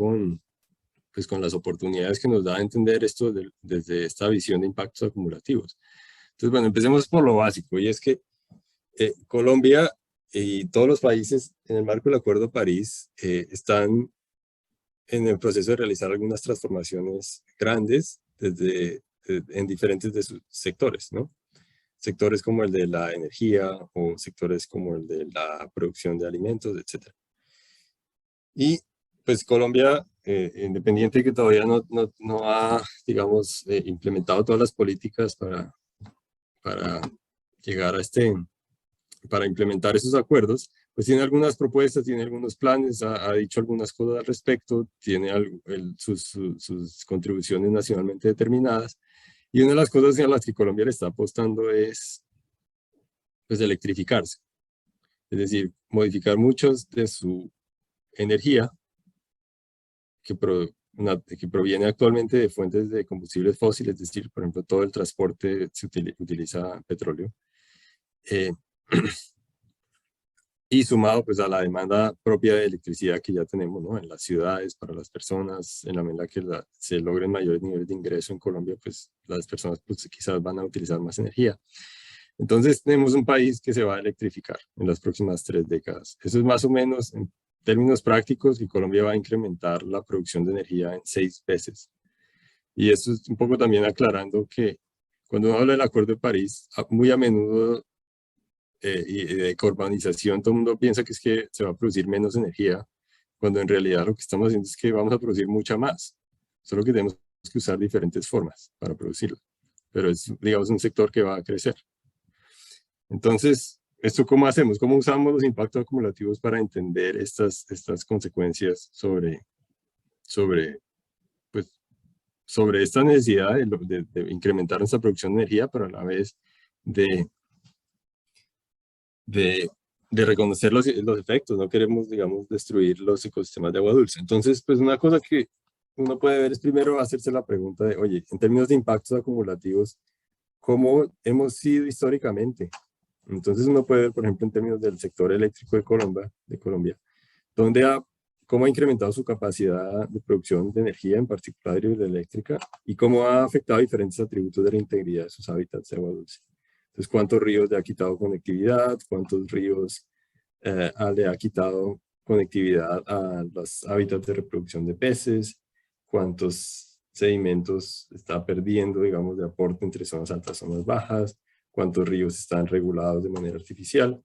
pues con las oportunidades que nos da a entender esto desde esta visión de impactos acumulativos? Entonces, bueno, empecemos por lo básico, y es que Colombia y todos los países en el marco del Acuerdo de París están en el proceso de realizar algunas transformaciones grandes en diferentes de sus sectores, ¿no? Sectores como el de la energía o sectores como el de la producción de alimentos, etc. Y pues Colombia, independiente de que todavía no ha, digamos, implementado todas las políticas para llegar para implementar esos acuerdos, pues tiene algunas propuestas, tiene algunos planes, ha dicho algunas cosas al respecto, tiene sus contribuciones nacionalmente determinadas, Y una de las cosas en las que Colombia le está apostando es pues, electrificarse. Es decir, modificar muchos de su energía que proviene actualmente de fuentes de combustibles fósiles, es decir, por ejemplo, todo el transporte utiliza petróleo. Eh, y sumado pues a la demanda propia de electricidad que ya tenemos, ¿no? En las ciudades, para las personas, en la medida que se logren mayores niveles de ingreso en Colombia, pues las personas pues, quizás van a utilizar más energía. Entonces tenemos un país que se va a electrificar en las próximas 3 décadas. Eso es más o menos, en términos prácticos, que Colombia va a incrementar la producción de energía en 6 veces. Y eso es un poco también aclarando que cuando uno habla del Acuerdo de París, muy a menudo y de decarbonización, todo el mundo piensa que es que se va a producir menos energía, cuando en realidad lo que estamos haciendo es que vamos a producir mucha más, solo que tenemos que usar diferentes formas para producirla, pero es, digamos, un sector que va a crecer. Entonces, ¿esto cómo hacemos? ¿Cómo usamos los impactos acumulativos para entender estas consecuencias pues, sobre esta necesidad de incrementar nuestra producción de energía, pero a la vez de de reconocer los efectos? No queremos, digamos, destruir los ecosistemas de agua dulce. Entonces, pues una cosa que uno puede ver es primero hacerse la pregunta de, oye, en términos de impactos acumulativos, ¿cómo hemos sido históricamente? Entonces uno puede ver, por ejemplo, en términos del sector eléctrico de Colombia, cómo ha incrementado su capacidad de producción de energía, en particular hidroeléctrica, y cómo ha afectado diferentes atributos de la integridad de sus hábitats de agua dulce. Entonces, ¿cuántos ríos le ha quitado conectividad? ¿Cuántos ríos le ha quitado conectividad a los hábitats de reproducción de peces? ¿Cuántos sedimentos está perdiendo, digamos, de aporte entre zonas altas y zonas bajas? ¿Cuántos ríos están regulados de manera artificial?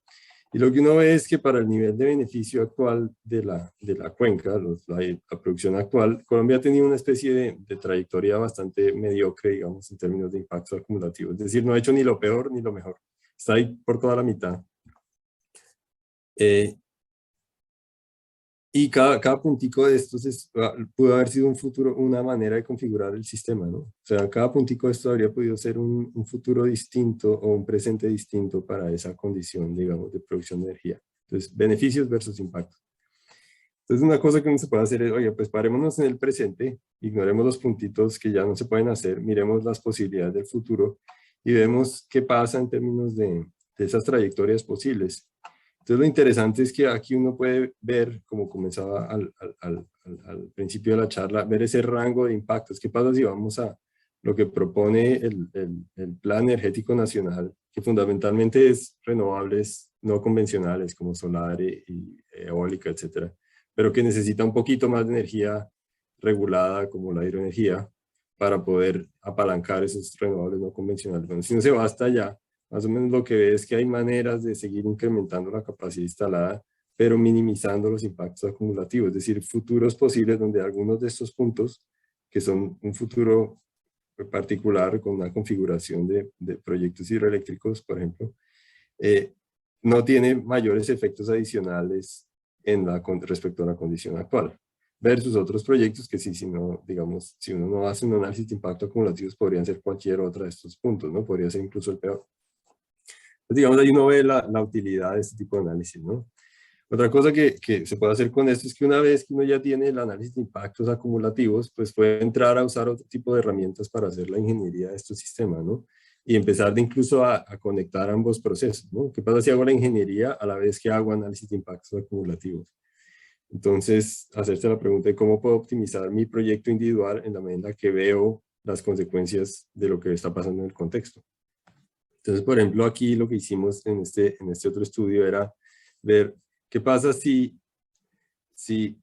Y lo que uno ve es que para el nivel de beneficio actual de la cuenca, la producción actual, Colombia ha tenido una especie de trayectoria bastante mediocre, digamos, en términos de impactos acumulativos. Es decir, no ha hecho ni lo peor ni lo mejor. Está ahí por toda la mitad. Y cada puntico de estos pudo haber sido una manera de configurar el sistema, ¿no? O sea, cada puntico de esto habría podido ser un futuro distinto o un presente distinto para esa condición, digamos, de producción de energía. Entonces, beneficios versus impactos. Entonces, una cosa que uno se puede hacer es, oye, pues parémonos en el presente, ignoremos los puntitos que ya no se pueden hacer, miremos las posibilidades del futuro y vemos qué pasa en términos de esas trayectorias posibles. Entonces, lo interesante es que aquí uno puede ver, como comenzaba al principio de la charla, ver ese rango de impactos. ¿Qué pasa si vamos a lo que propone el Plan Energético Nacional, que fundamentalmente es renovables no convencionales como solar y eólica, etcétera, pero que necesita un poquito más de energía regulada como la hidroenergía para poder apalancar esos renovables no convencionales? Bueno, si no se va hasta allá, más o menos lo que ve es que hay maneras de seguir incrementando la capacidad instalada, pero minimizando los impactos acumulativos, es decir, futuros posibles donde algunos de estos puntos, que son un futuro particular con una configuración de proyectos hidroeléctricos, por ejemplo, no tiene mayores efectos adicionales respecto a la condición actual, versus otros proyectos que sí, si uno no hace un análisis de impacto acumulativos, podrían ser cualquier otra de estos puntos, ¿no? Podría ser incluso el peor. Entonces, digamos, ahí uno ve la utilidad de este tipo de análisis, ¿no? Otra cosa que se puede hacer con esto es que una vez que uno ya tiene el análisis de impactos acumulativos, pues puede entrar a usar otro tipo de herramientas para hacer la ingeniería de estos sistemas, ¿no? Y empezar incluso a conectar ambos procesos, ¿no? ¿Qué pasa si hago la ingeniería a la vez que hago análisis de impactos acumulativos? Entonces, hacerse la pregunta de cómo puedo optimizar mi proyecto individual en la medida que veo las consecuencias de lo que está pasando en el contexto. Entonces, por ejemplo, aquí lo que hicimos en este otro estudio era ver qué pasa si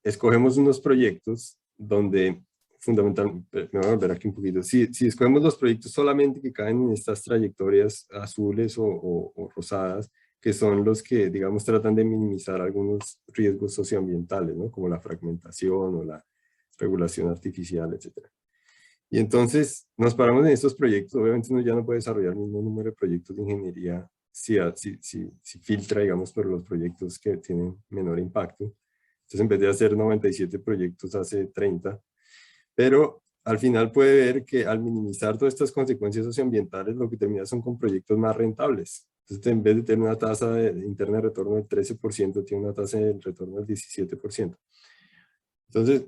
escogemos unos proyectos donde fundamentalmente, me voy a volver aquí un poquito, si escogemos los proyectos solamente que caen en estas trayectorias azules o rosadas, que son los que, digamos, tratan de minimizar algunos riesgos socioambientales, ¿no? Como la fragmentación o la regulación artificial, etcétera. Y entonces nos paramos en estos proyectos. Obviamente uno ya no puede desarrollar el mismo número de proyectos de ingeniería si filtra, digamos, por los proyectos que tienen menor impacto. Entonces, en vez de hacer 97 proyectos, hace 30. Pero al final puede ver que al minimizar todas estas consecuencias socioambientales, lo que termina son con proyectos más rentables. Entonces, en vez de tener una tasa interna de retorno del 13%, tiene una tasa de retorno del 17%. Entonces,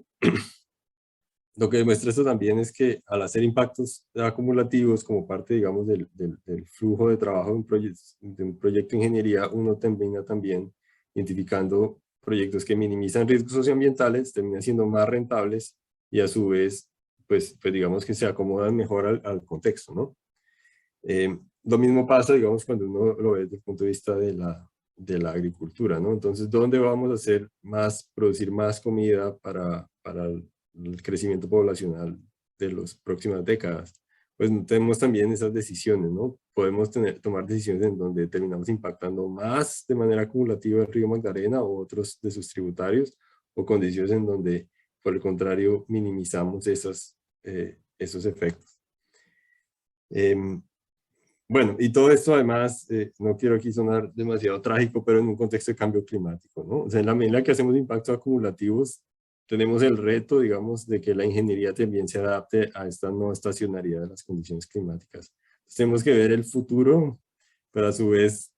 lo que demuestra esto también es que al hacer impactos acumulativos como parte, digamos, del flujo de trabajo de un proyecto de ingeniería, uno termina también identificando proyectos que minimizan riesgos socioambientales, terminan siendo más rentables y a su vez, pues digamos que se acomodan mejor al contexto, ¿no? Lo mismo pasa, digamos, cuando uno lo ve desde el punto de vista de la agricultura, ¿no? Entonces, ¿dónde vamos a hacer más, producir más comida para el crecimiento poblacional de las próximas décadas? Pues tenemos también esas decisiones, ¿no? Podemos tomar decisiones en donde terminamos impactando más de manera acumulativa el río Magdalena o otros de sus tributarios, o condiciones en donde, por el contrario, minimizamos esos efectos. Bueno, y todo esto además, no quiero aquí sonar demasiado trágico, pero en un contexto de cambio climático, ¿no? O sea, en la medida que hacemos impactos acumulativos, tenemos el reto, digamos, de que la ingeniería también se adapte a esta no estacionalidad de las condiciones climáticas. Entonces, tenemos que ver el futuro, pero a su vez,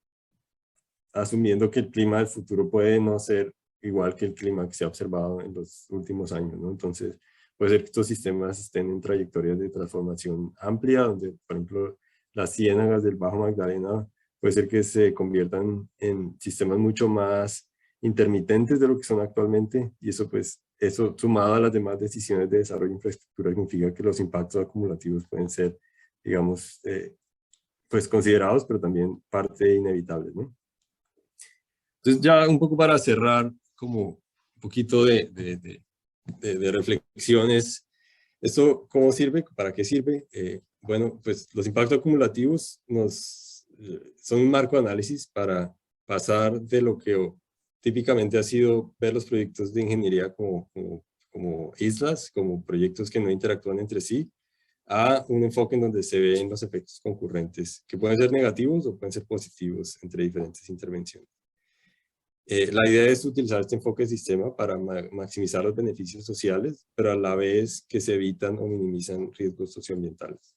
asumiendo que el clima del futuro puede no ser igual que el clima que se ha observado en los últimos años, ¿no? Entonces, puede ser que estos sistemas estén en trayectorias de transformación amplia, donde, por ejemplo, las ciénagas del Bajo Magdalena puede ser que se conviertan en sistemas mucho más intermitentes de lo que son actualmente, y eso pues, eso sumado a las demás decisiones de desarrollo de infraestructura significa que los impactos acumulativos pueden ser, digamos, pues considerados, pero también parte inevitable, ¿no? Entonces ya un poco para cerrar, como un poquito de reflexiones, ¿esto cómo sirve? ¿Para qué sirve? Bueno, pues los impactos acumulativos son un marco de análisis para pasar de lo que típicamente ha sido ver los proyectos de ingeniería como islas, como proyectos que no interactúan entre sí, a un enfoque en donde se ven los efectos concurrentes, que pueden ser negativos o pueden ser positivos entre diferentes intervenciones. La idea es utilizar este enfoque de sistema para maximizar los beneficios sociales, pero a la vez que se evitan o minimizan riesgos socioambientales.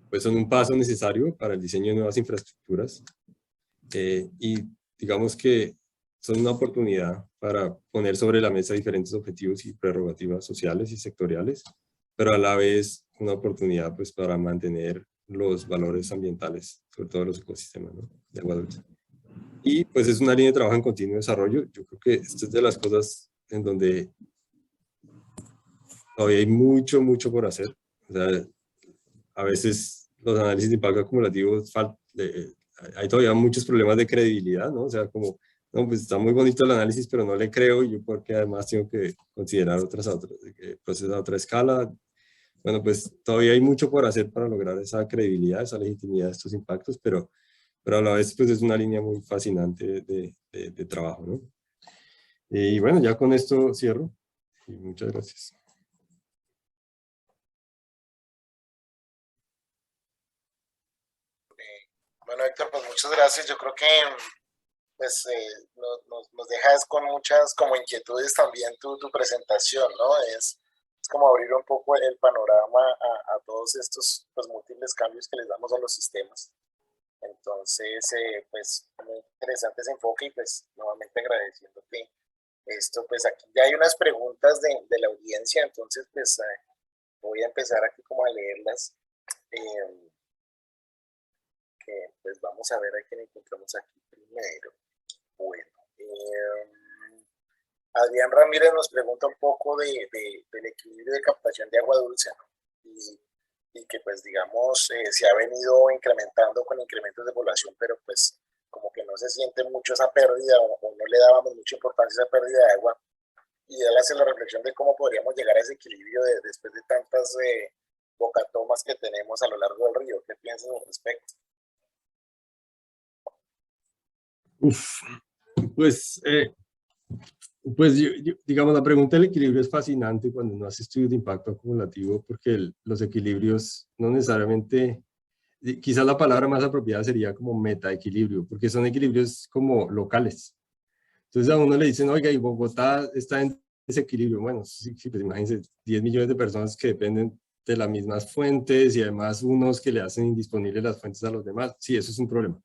Pues son un paso necesario para el diseño de nuevas infraestructuras y digamos que son una oportunidad para poner sobre la mesa diferentes objetivos y prerrogativas sociales y sectoriales, pero a la vez una oportunidad pues para mantener los valores ambientales, sobre todo los ecosistemas, ¿no?, de agua dulce. Y pues es una línea de trabajo en continuo desarrollo. Yo creo que esto es de las cosas en donde todavía hay mucho por hacer. O sea, a veces los análisis de impacto acumulativo hay todavía muchos problemas de credibilidad, ¿no? O sea, como, no, pues está muy bonito el análisis, pero no le creo, y yo porque además tengo que considerar procesos a otra escala. Bueno, pues todavía hay mucho por hacer para lograr esa credibilidad, esa legitimidad de estos impactos, pero a la vez pues es una línea muy fascinante de trabajo, ¿no? Y bueno, ya con esto cierro, y muchas gracias. Bueno, Héctor, pues muchas gracias. Yo creo que pues, nos dejas con muchas como inquietudes también tu presentación, ¿no? Es como abrir un poco el panorama a todos estos pues, múltiples cambios que les damos a los sistemas. Entonces, pues muy interesante ese enfoque, y pues nuevamente agradeciéndote esto. Pues aquí ya hay unas preguntas de la audiencia, entonces pues voy a empezar aquí como a leerlas. Que pues vamos a ver a quién encontramos aquí primero. Bueno, Adrián Ramírez nos pregunta un poco del equilibrio de captación de agua dulce, ¿no? Y que pues digamos se ha venido incrementando con incrementos de población, pero pues como que no se siente mucho esa pérdida, o no le dábamos mucha importancia a esa pérdida de agua, y él hace la reflexión de cómo podríamos llegar a ese equilibrio después de tantas bocatomas que tenemos a lo largo del río. ¿Qué piensas al respecto? Pues, digamos, la pregunta del equilibrio es fascinante cuando uno hace estudios de impacto acumulativo, porque los equilibrios no necesariamente, quizás la palabra más apropiada sería como metaequilibrio, porque son equilibrios como locales. Entonces a uno le dicen, oiga, y Bogotá está en desequilibrio. Bueno, sí, sí, pues imagínense 10 millones de personas que dependen de las mismas fuentes y además unos que le hacen indisponibles las fuentes a los demás. Sí, eso es un problema.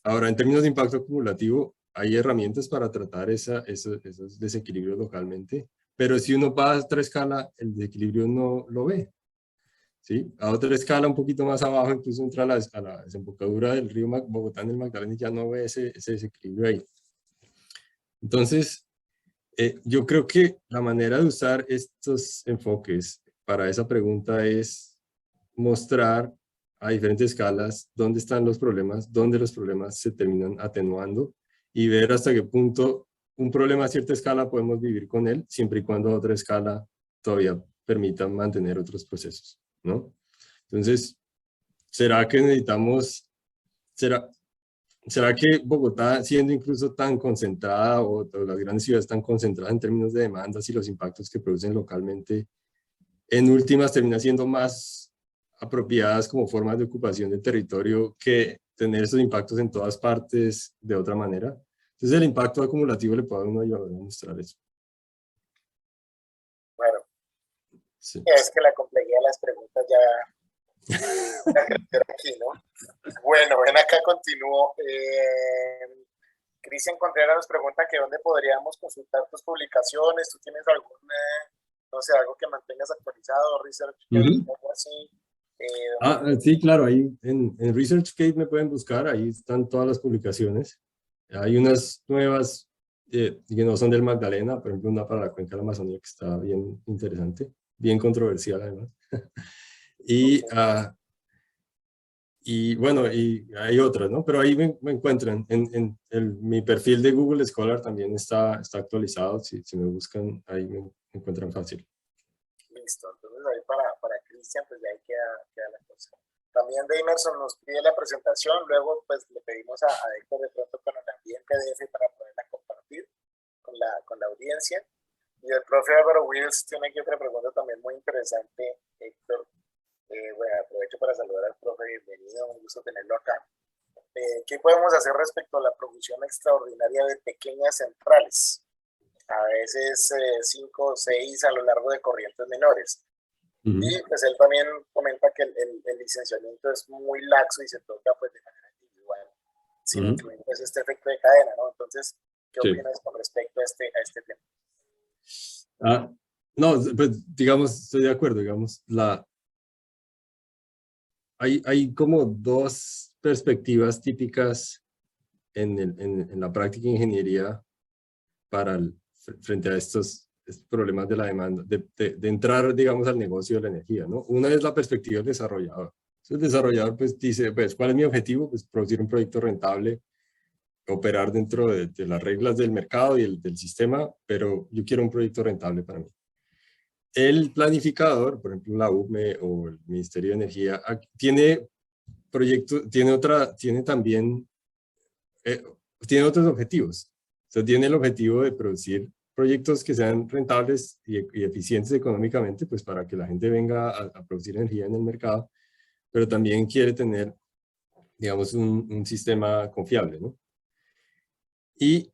Ahora, en términos de impacto acumulativo, hay herramientas para tratar esos desequilibrios localmente, pero si uno va a otra escala, el desequilibrio no lo ve. ¿Sí? A otra escala, un poquito más abajo, incluso entra a la desembocadura del río Bogotá en el Magdalena y ya no ve ese desequilibrio ahí. Entonces, yo creo que la manera de usar estos enfoques para esa pregunta es mostrar a diferentes escalas dónde están los problemas, dónde los problemas se terminan atenuando y ver hasta qué punto un problema a cierta escala podemos vivir con él, siempre y cuando a otra escala todavía permita mantener otros procesos, ¿no? Entonces, ¿será que necesitamos, será que Bogotá, siendo incluso tan concentrada o las grandes ciudades tan concentradas en términos de demandas y los impactos que producen localmente, en últimas termina siendo más apropiadas como formas de ocupación del territorio que tener esos impactos en todas partes de otra manera? Entonces el impacto acumulativo le puede a uno ayudar a mostrar eso. Bueno, Sí. es que la complejidad de las preguntas ya aquí, ¿no? Bueno, ven acá, continúo. Cristian Contreras nos pregunta que dónde podríamos consultar tus publicaciones. ¿Tú tienes algún, no sé, algo que mantengas actualizado, ResearchGate, algo así? Sí, claro, ahí en ResearchGate me pueden buscar, ahí están todas las publicaciones. Hay unas nuevas que no son del Magdalena, por ejemplo, una para la cuenca de la Amazonía que está bien interesante, bien controversial además. Y bueno, y hay otras, ¿no? Pero ahí me encuentran. Mi perfil de Google Scholar también está actualizado. Si me buscan, ahí me encuentran fácil. Listo, entonces ahí para Cristian, pues ya ahí queda la cosa. También de Emerson nos pide la presentación, luego pues le pedimos a Héctor de pronto que nos la envíe en PDF para poderla compartir con la audiencia. Y el profe Álvaro Wills tiene aquí otra pregunta también muy interesante, Héctor. Bueno, aprovecho para saludar al profe, bienvenido, un gusto tenerlo acá. ¿Qué podemos hacer respecto a la producción extraordinaria de pequeñas centrales? A veces 5 o 6 a lo largo de corrientes menores. Y pues él también comenta que el licenciamiento es muy laxo y se toca pues de manera individual, sin incluir pues este efecto de cadena, ¿no? Entonces, ¿qué opinas con respecto a este tema? No, pues digamos, estoy de acuerdo, digamos, hay como dos perspectivas típicas en la práctica de ingeniería frente a estos problemas de la demanda, de entrar, digamos, al negocio de la energía, ¿no? Una es la perspectiva del desarrollador. Entonces, el desarrollador, pues, dice, pues, ¿cuál es mi objetivo? Pues, producir un proyecto rentable, operar dentro de las reglas del mercado y del sistema, pero yo quiero un proyecto rentable para mí. El planificador, por ejemplo, la UME o el Ministerio de Energía, tiene también, tiene otros objetivos. O sea, tiene el objetivo de producir proyectos que sean rentables y eficientes económicamente, pues para que la gente venga a producir energía en el mercado, pero también quiere tener, digamos, un sistema confiable, ¿no? Y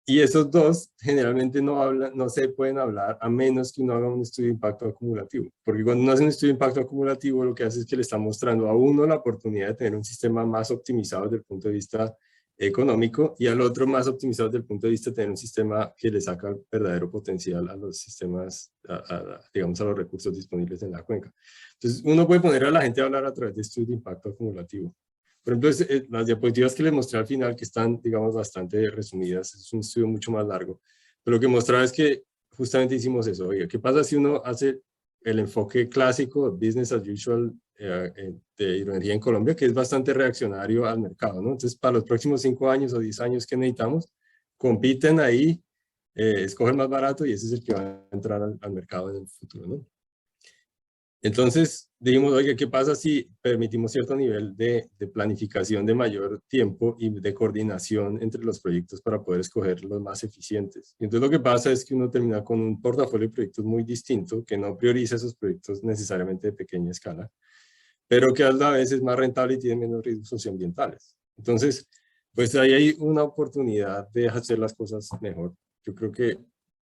esos dos generalmente no se pueden hablar a menos que uno haga un estudio de impacto acumulativo. Porque cuando uno hace un estudio de impacto acumulativo, lo que hace es que le está mostrando a uno la oportunidad de tener un sistema más optimizado desde el punto de vista económico y al otro más optimizado desde el punto de vista de tener un sistema que le saca el verdadero potencial a los sistemas, digamos, a los recursos disponibles en la cuenca. Entonces, uno puede poner a la gente a hablar a través de estudios de impacto acumulativo. Por ejemplo, las diapositivas que les mostré al final, que están, digamos, bastante resumidas, es un estudio mucho más largo, pero lo que mostraba es que justamente hicimos eso. Oiga, ¿qué pasa si uno hace el enfoque clásico, business as usual, de hidroenergía en Colombia, que es bastante reaccionario al mercado, ¿no? Entonces, para los próximos 5 años o 10 años que necesitamos, compiten ahí, escogen más barato y ese es el que va a entrar al mercado en el futuro, ¿no? Entonces dijimos, oye, ¿qué pasa si permitimos cierto nivel de planificación de mayor tiempo y de coordinación entre los proyectos para poder escoger los más eficientes? Y entonces lo que pasa es que uno termina con un portafolio de proyectos muy distinto, que no prioriza esos proyectos necesariamente de pequeña escala, pero que a la vez es más rentable y tiene menos riesgos socioambientales. Entonces, pues ahí hay una oportunidad de hacer las cosas mejor. yo creo que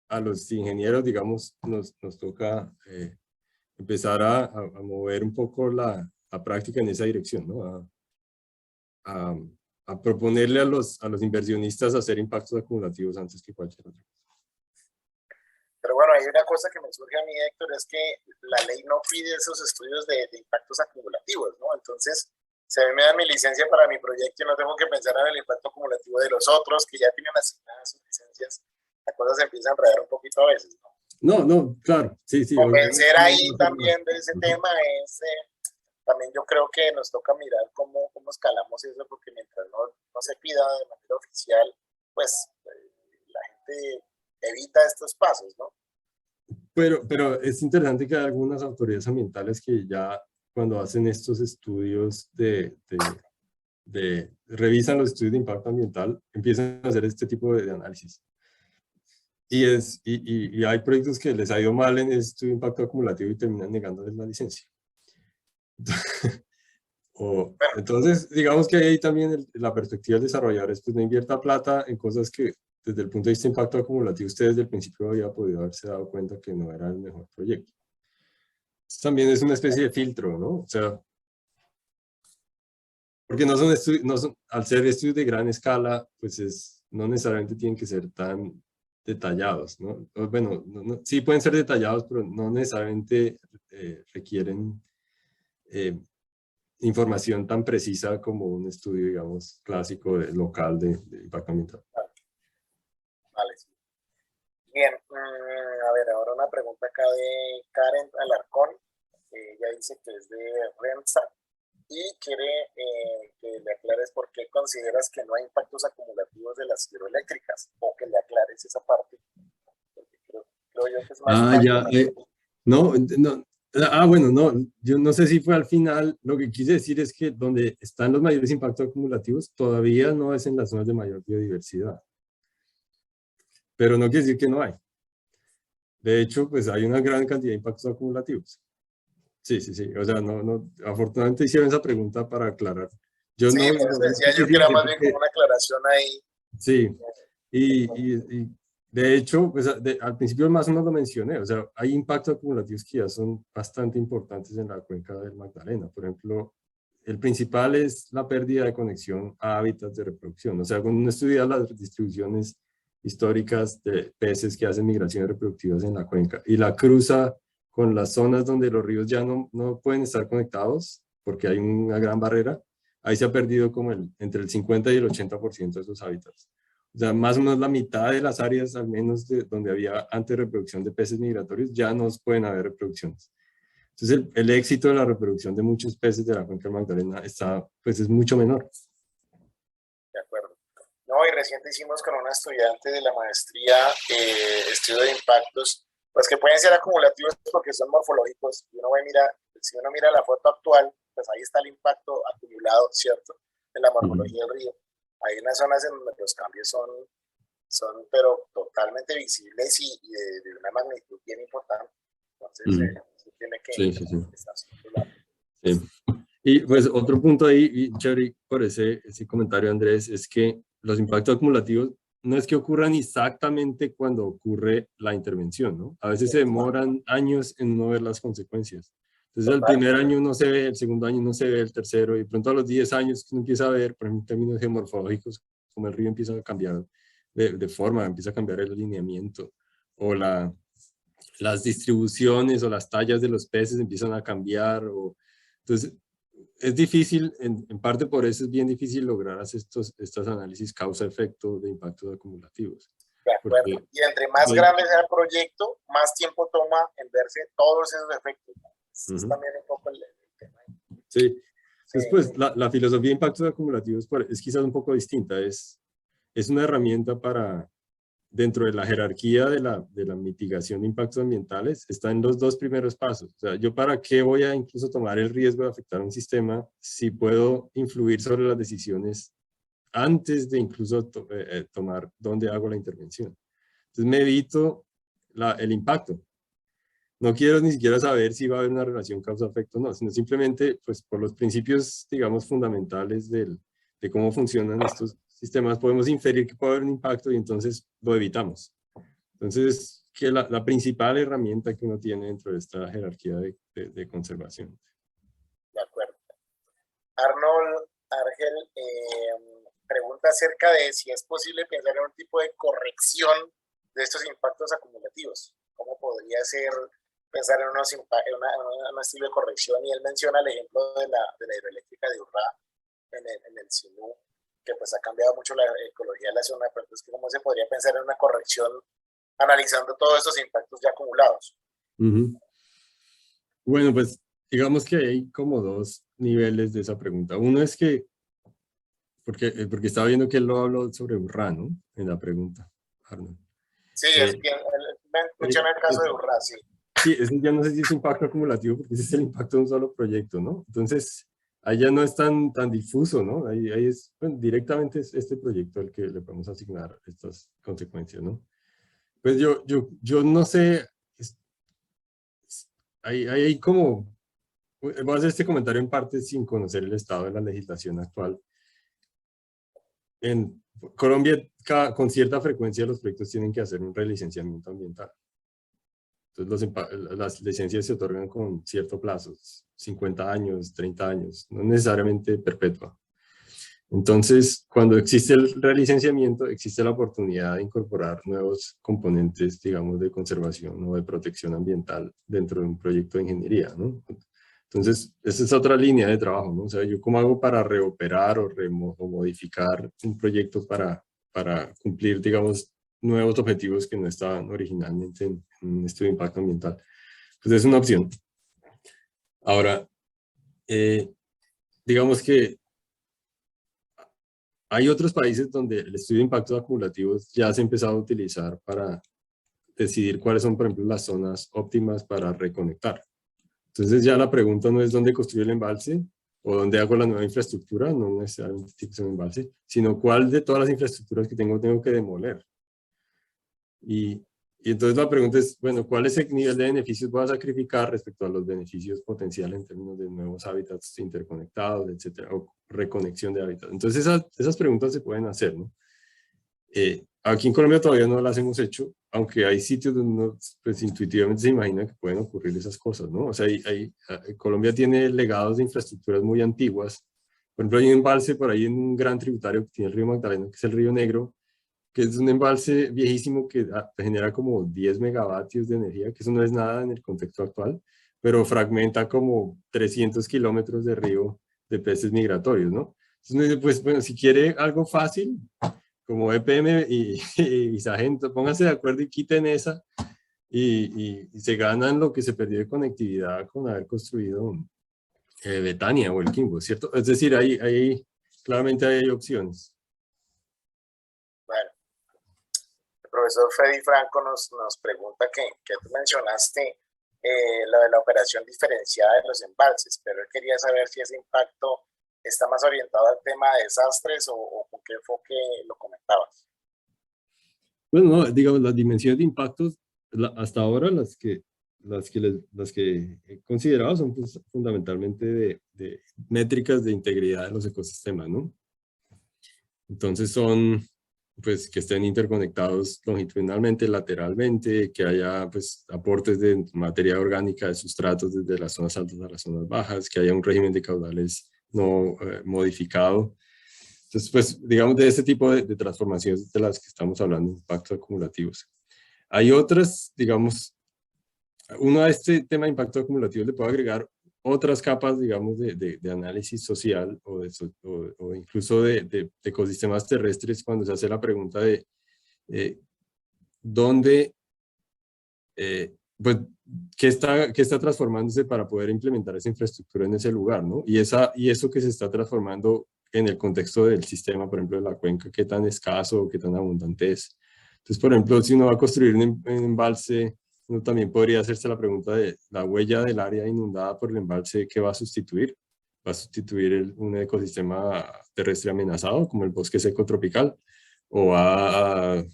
a los ingenieros, digamos, nos toca empezar a mover un poco la práctica en esa dirección, ¿no? A proponerle a los inversionistas hacer impactos acumulativos antes que cualquier otro. Pero bueno, hay una cosa que me surge a mí, Héctor, es que la ley no pide esos estudios de impactos acumulativos, ¿no? Entonces, si a mí me dan mi licencia para mi proyecto, yo no tengo que pensar en el impacto acumulativo de los otros que ya tienen asignadas sus licencias. Las cosas se empiezan a enredar un poquito a veces, ¿no? No, claro, sí. Convencer ahí también de ese tema es, también yo creo que nos toca mirar cómo escalamos eso, porque mientras no se pida de manera oficial, pues la gente evita estos pasos, ¿no? Pero es interesante que hay algunas autoridades ambientales que ya cuando hacen estos estudios revisan los estudios de impacto ambiental, empiezan a hacer este tipo de análisis. Y hay proyectos que les ha ido mal en el estudio de impacto acumulativo y terminan negándoles la licencia. Entonces, digamos que ahí también la perspectiva del desarrollador es pues no invierta plata en cosas que desde el punto de vista de impacto acumulativo usted desde el principio había podido haberse dado cuenta que no era el mejor proyecto. Esto también es una especie de filtro, ¿no? O sea, porque al ser estudios de gran escala, pues no necesariamente tienen que ser tan detallados, ¿no? Bueno, sí pueden ser detallados, pero no necesariamente requieren información tan precisa como un estudio, digamos, clásico local de impacto ambiental. Vale, sí. Bien, a ver, ahora una pregunta acá de Karen Alarcón. Ella dice que es de REMSA y quiere que le aclares por qué consideras que no hay impactos acumulativos de las hidroeléctricas, o que le aclares esa parte. Creo yo que es más bueno, yo no sé si fue al final. Lo que quise decir es que donde están los mayores impactos acumulativos todavía no es en las zonas de mayor biodiversidad. Pero no quiere decir que no hay. De hecho, pues hay una gran cantidad de impactos acumulativos. Sí. O sea, afortunadamente hicieron esa pregunta para aclarar. Yo sí, decía yo que era más bien como una aclaración ahí. Sí, y de hecho, pues al principio más o menos lo mencioné, o sea, hay impactos acumulativos que ya son bastante importantes en la cuenca del Magdalena. Por ejemplo, el principal es la pérdida de conexión a hábitats de reproducción. O sea, cuando uno estudia las distribuciones históricas de peces que hacen migraciones reproductivas en la cuenca y la cruza con las zonas donde los ríos ya no pueden estar conectados porque hay una gran barrera, ahí se ha perdido como entre el 50 y el 80% de esos hábitats. O sea, más o menos la mitad de las áreas, al menos de donde había antes reproducción de peces migratorios, ya no pueden haber reproducciones. Entonces, el éxito de la reproducción de muchos peces de la cuenca del Magdalena es mucho menor. De acuerdo. No, y reciente hicimos con una estudiante de la maestría estudio de impactos, pues que pueden ser acumulativos porque son morfológicos. Y si uno mira la foto actual, pues ahí está el impacto acumulado, ¿cierto? En la morfología del río. Hay unas zonas en donde los cambios son pero totalmente visibles y de una magnitud bien importante. Entonces, se tiene que estar circulando. Sí. Y pues otro punto ahí, y chévere por ese comentario, Andrés, es que los impactos acumulativos no es que ocurran exactamente cuando ocurre la intervención, ¿no? A veces se demoran años en no ver las consecuencias. Entonces, el primer año no se ve, el segundo año no se ve, el tercero, y pronto a los 10 años que uno empieza a ver, por ejemplo, en términos geomorfológicos, como el río empieza a cambiar de forma, empieza a cambiar el alineamiento, o las distribuciones o las tallas de los peces empiezan a cambiar. Entonces, es difícil, en parte por eso es bien difícil lograr hacer estos análisis causa-efecto de impactos acumulativos. De acuerdo. Porque, y entre más grande sea el proyecto, más tiempo toma en verse todos esos efectos. Es también un poco el tema. Sí. Después, la filosofía de impactos acumulativos es quizás un poco distinta. Es una herramienta para, dentro de la jerarquía de la mitigación de impactos ambientales, está en los dos primeros pasos. O sea, ¿yo para qué voy a incluso tomar el riesgo de afectar un sistema si puedo influir sobre las decisiones antes de incluso tomar dónde hago la intervención? Entonces me evito el impacto. No quiero ni siquiera saber si va a haber una relación causa-efecto o no, sino simplemente pues, por los principios, digamos, fundamentales de cómo funcionan estos sistemas, podemos inferir que puede haber un impacto y entonces lo evitamos. Entonces, que la principal herramienta que uno tiene dentro de esta jerarquía de conservación. De acuerdo. Arnold Argel pregunta acerca de si es posible pensar en un tipo de corrección de estos impactos acumulativos. ¿Cómo podría ser pensar en un estilo de corrección? Y él menciona el ejemplo de la hidroeléctrica de Urrá en el Sinú, que pues ha cambiado mucho la ecología de la zona, pero es que cómo se podría pensar en una corrección analizando todos estos impactos ya acumulados. Bueno, pues digamos que hay como dos niveles de esa pregunta. Uno es que, porque estaba viendo que él lo habló sobre Urrá, ¿no? En la pregunta, Arnold. Sí, es bien, menciona el caso de Urrá, sí. Sí, ese ya no sé si es impacto acumulativo, porque ese es el impacto de un solo proyecto, ¿no? Entonces, ahí ya no es tan difuso, ¿no? Ahí es, bueno, directamente es este proyecto al que le podemos asignar estas consecuencias, ¿no? Pues yo no sé, hay como, voy a hacer este comentario en parte sin conocer el estado de la legislación actual. En Colombia, con cierta frecuencia los proyectos tienen que hacer un relicenciamiento ambiental. Entonces las licencias se otorgan con cierto plazo, 50 años, 30 años, no necesariamente perpetua. Entonces, cuando existe el relicenciamiento, existe la oportunidad de incorporar nuevos componentes, digamos, de conservación o de protección ambiental dentro de un proyecto de ingeniería, ¿no? Entonces, esa es otra línea de trabajo, ¿no? O sea, ¿yo cómo hago para reoperar o modificar un proyecto para cumplir, digamos, nuevos objetivos que no estaban originalmente en un estudio de impacto ambiental? Pues es una opción. Ahora, digamos que hay otros países donde el estudio de impactos acumulativos ya se ha empezado a utilizar para decidir cuáles son, por ejemplo, las zonas óptimas para reconectar. Entonces ya la pregunta no es dónde construyo el embalse o dónde hago la nueva infraestructura, no necesariamente tiene que ser un embalse, sino cuál de todas las infraestructuras que tengo que demoler. Y entonces la pregunta es, bueno, ¿cuál es el nivel de beneficios voy a sacrificar respecto a los beneficios potenciales en términos de nuevos hábitats interconectados, etcétera, o reconexión de hábitats? Entonces esas preguntas se pueden hacer, ¿no? Aquí en Colombia todavía no las hemos hecho, aunque hay sitios donde uno pues, intuitivamente se imagina que pueden ocurrir esas cosas, ¿no? O sea, Colombia tiene legados de infraestructuras muy antiguas. Por ejemplo, hay un embalse por ahí en un gran tributario que tiene el río Magdalena, que es el río Negro, que es un embalse viejísimo que genera como 10 megavatios de energía, que eso no es nada en el contexto actual, pero fragmenta como 300 kilómetros de río de peces migratorios, ¿no? Entonces uno dice, pues bueno, si quiere algo fácil, como EPM y Sargento, pónganse de acuerdo y quiten esa y se ganan lo que se perdió de conectividad con haber construido Betania o el Quimbo, ¿cierto? Es decir, claramente hay opciones. Bueno, el profesor Freddy Franco nos pregunta que tú mencionaste lo de la operación diferenciada de los embalses, pero él quería saber si ese impacto está más orientado al tema de desastres o con qué enfoque lo comentabas. Bueno, no, digamos, las dimensiones de impactos, hasta ahora las que he considerado son pues, fundamentalmente de métricas de integridad de los ecosistemas, ¿no? Entonces son, pues, que estén interconectados longitudinalmente, lateralmente, que haya, pues, aportes de materia orgánica de sustratos desde las zonas altas a las zonas bajas, que haya un régimen de caudales no modificado. Entonces, pues, digamos, de este tipo de transformaciones de las que estamos hablando, impactos acumulativos. Hay otras, digamos, uno a este tema de impacto acumulativo le puedo agregar otras capas, digamos, de análisis social o incluso de ecosistemas terrestres cuando se hace la pregunta de dónde, pues, qué está transformándose para poder implementar esa infraestructura en ese lugar, ¿no? Y eso que se está transformando en el contexto del sistema, por ejemplo, de la cuenca, qué tan escaso o qué tan abundante es. Entonces, por ejemplo, si uno va a construir un embalse, uno también podría hacerse la pregunta de la huella del área inundada por el embalse, ¿qué va a sustituir? ¿Va a sustituir un ecosistema terrestre amenazado, como el bosque seco tropical? ¿O va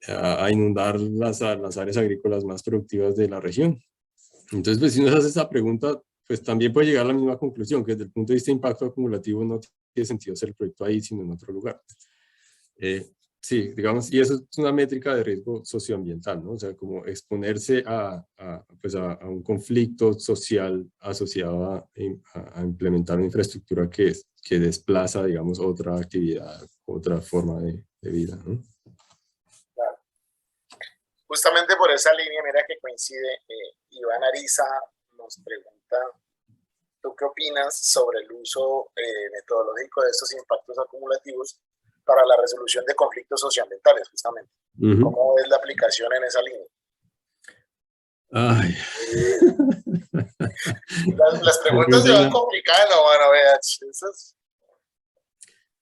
a inundar las áreas agrícolas más productivas de la región? Entonces, pues, si uno se hace esa pregunta, pues también puede llegar a la misma conclusión, que desde el punto de vista de impacto acumulativo no tiene sentido hacer el proyecto ahí, sino en otro lugar. Sí, digamos, y eso es una métrica de riesgo socioambiental, ¿no? O sea, como exponerse pues a un conflicto social asociado a implementar una infraestructura que desplaza, digamos, otra actividad, otra forma de vida, ¿no? Claro. Justamente por esa línea, mira que coincide, Iván Ariza nos pregunta, ¿tú qué opinas sobre el uso metodológico de estos impactos acumulativos para la resolución de conflictos socioambientales, justamente? ¿Cómo es la aplicación en esa línea? Ay. Las preguntas se van complicando, bueno, vean.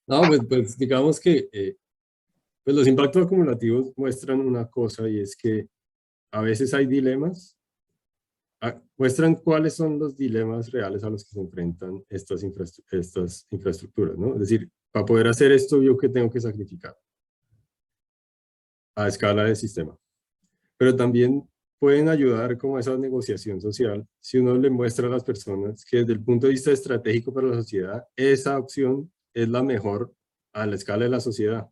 No, pues digamos que pues los impactos acumulativos muestran una cosa y es que a veces hay dilemas, muestran cuáles son los dilemas reales a los que se enfrentan estas infraestructuras, ¿no? Es decir, para poder hacer esto, yo qué tengo que sacrificar a escala de sistema. Pero también pueden ayudar como a esa negociación social si uno le muestra a las personas que desde el punto de vista estratégico para la sociedad, esa opción es la mejor a la escala de la sociedad,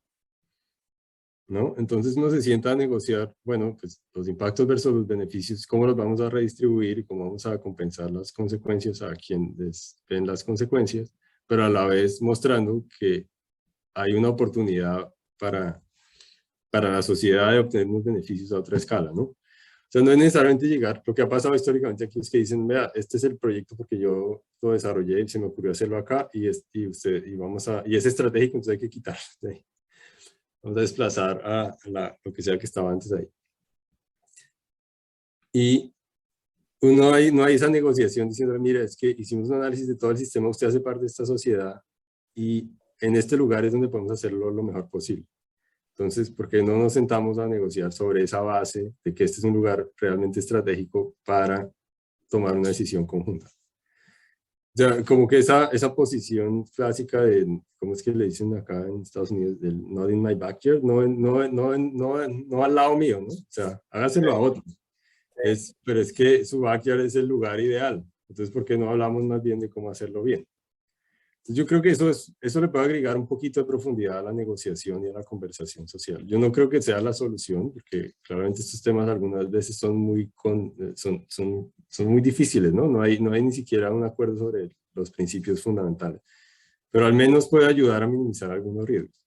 ¿no? Entonces uno se sienta a negociar, bueno, pues los impactos versus los beneficios, cómo los vamos a redistribuir y cómo vamos a compensar las consecuencias a quienes ven las consecuencias, pero a la vez mostrando que hay una oportunidad para la sociedad de obtener unos beneficios a otra escala, ¿no? O sea, no es necesariamente llegar, lo que ha pasado históricamente aquí es que dicen, vea, este es el proyecto porque yo lo desarrollé y se me ocurrió hacerlo acá y es estratégico, entonces hay que quitarlo de ahí. Vamos a desplazar lo que sea que estaba antes ahí. Y no hay esa negociación diciendo, mira, es que hicimos un análisis de todo el sistema, usted hace parte de esta sociedad y en este lugar es donde podemos hacerlo lo mejor posible. Entonces, ¿por qué no nos sentamos a negociar sobre esa base de que este es un lugar realmente estratégico para tomar una decisión conjunta? O sea, como que esa posición clásica de, ¿cómo es que le dicen acá en Estados Unidos? Del not in my backyard, no al lado mío, ¿no? O sea, hágaselo a otro. Pero es que su backyard es el lugar ideal. Entonces, ¿por qué no hablamos más bien de cómo hacerlo bien? Yo creo que eso le puede agregar un poquito de profundidad a la negociación y a la conversación social. Yo no creo que sea la solución, porque claramente estos temas algunas veces son muy difíciles, ¿no? No hay ni siquiera un acuerdo sobre los principios fundamentales, pero al menos puede ayudar a minimizar algunos riesgos.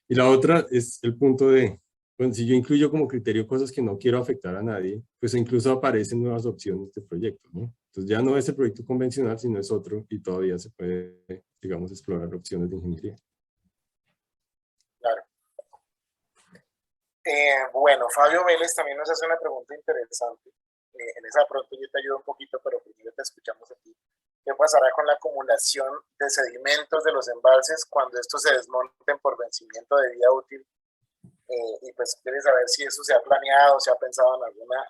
Y la otra es el punto de, bueno, si yo incluyo como criterio cosas que no quiero afectar a nadie, pues incluso aparecen nuevas opciones de proyectos, ¿no? Entonces ya no es el proyecto convencional, sino es otro y todavía se puede, digamos, explorar opciones de ingeniería. Claro. Bueno, Fabio Vélez también nos hace una pregunta interesante. En esa pronto yo te ayudo un poquito, pero primero te escuchamos a ti. ¿Qué pasará con la acumulación de sedimentos de los embalses cuando estos se desmonten por vencimiento de vida útil? Y pues quieres saber si eso se ha planeado, se ha pensado en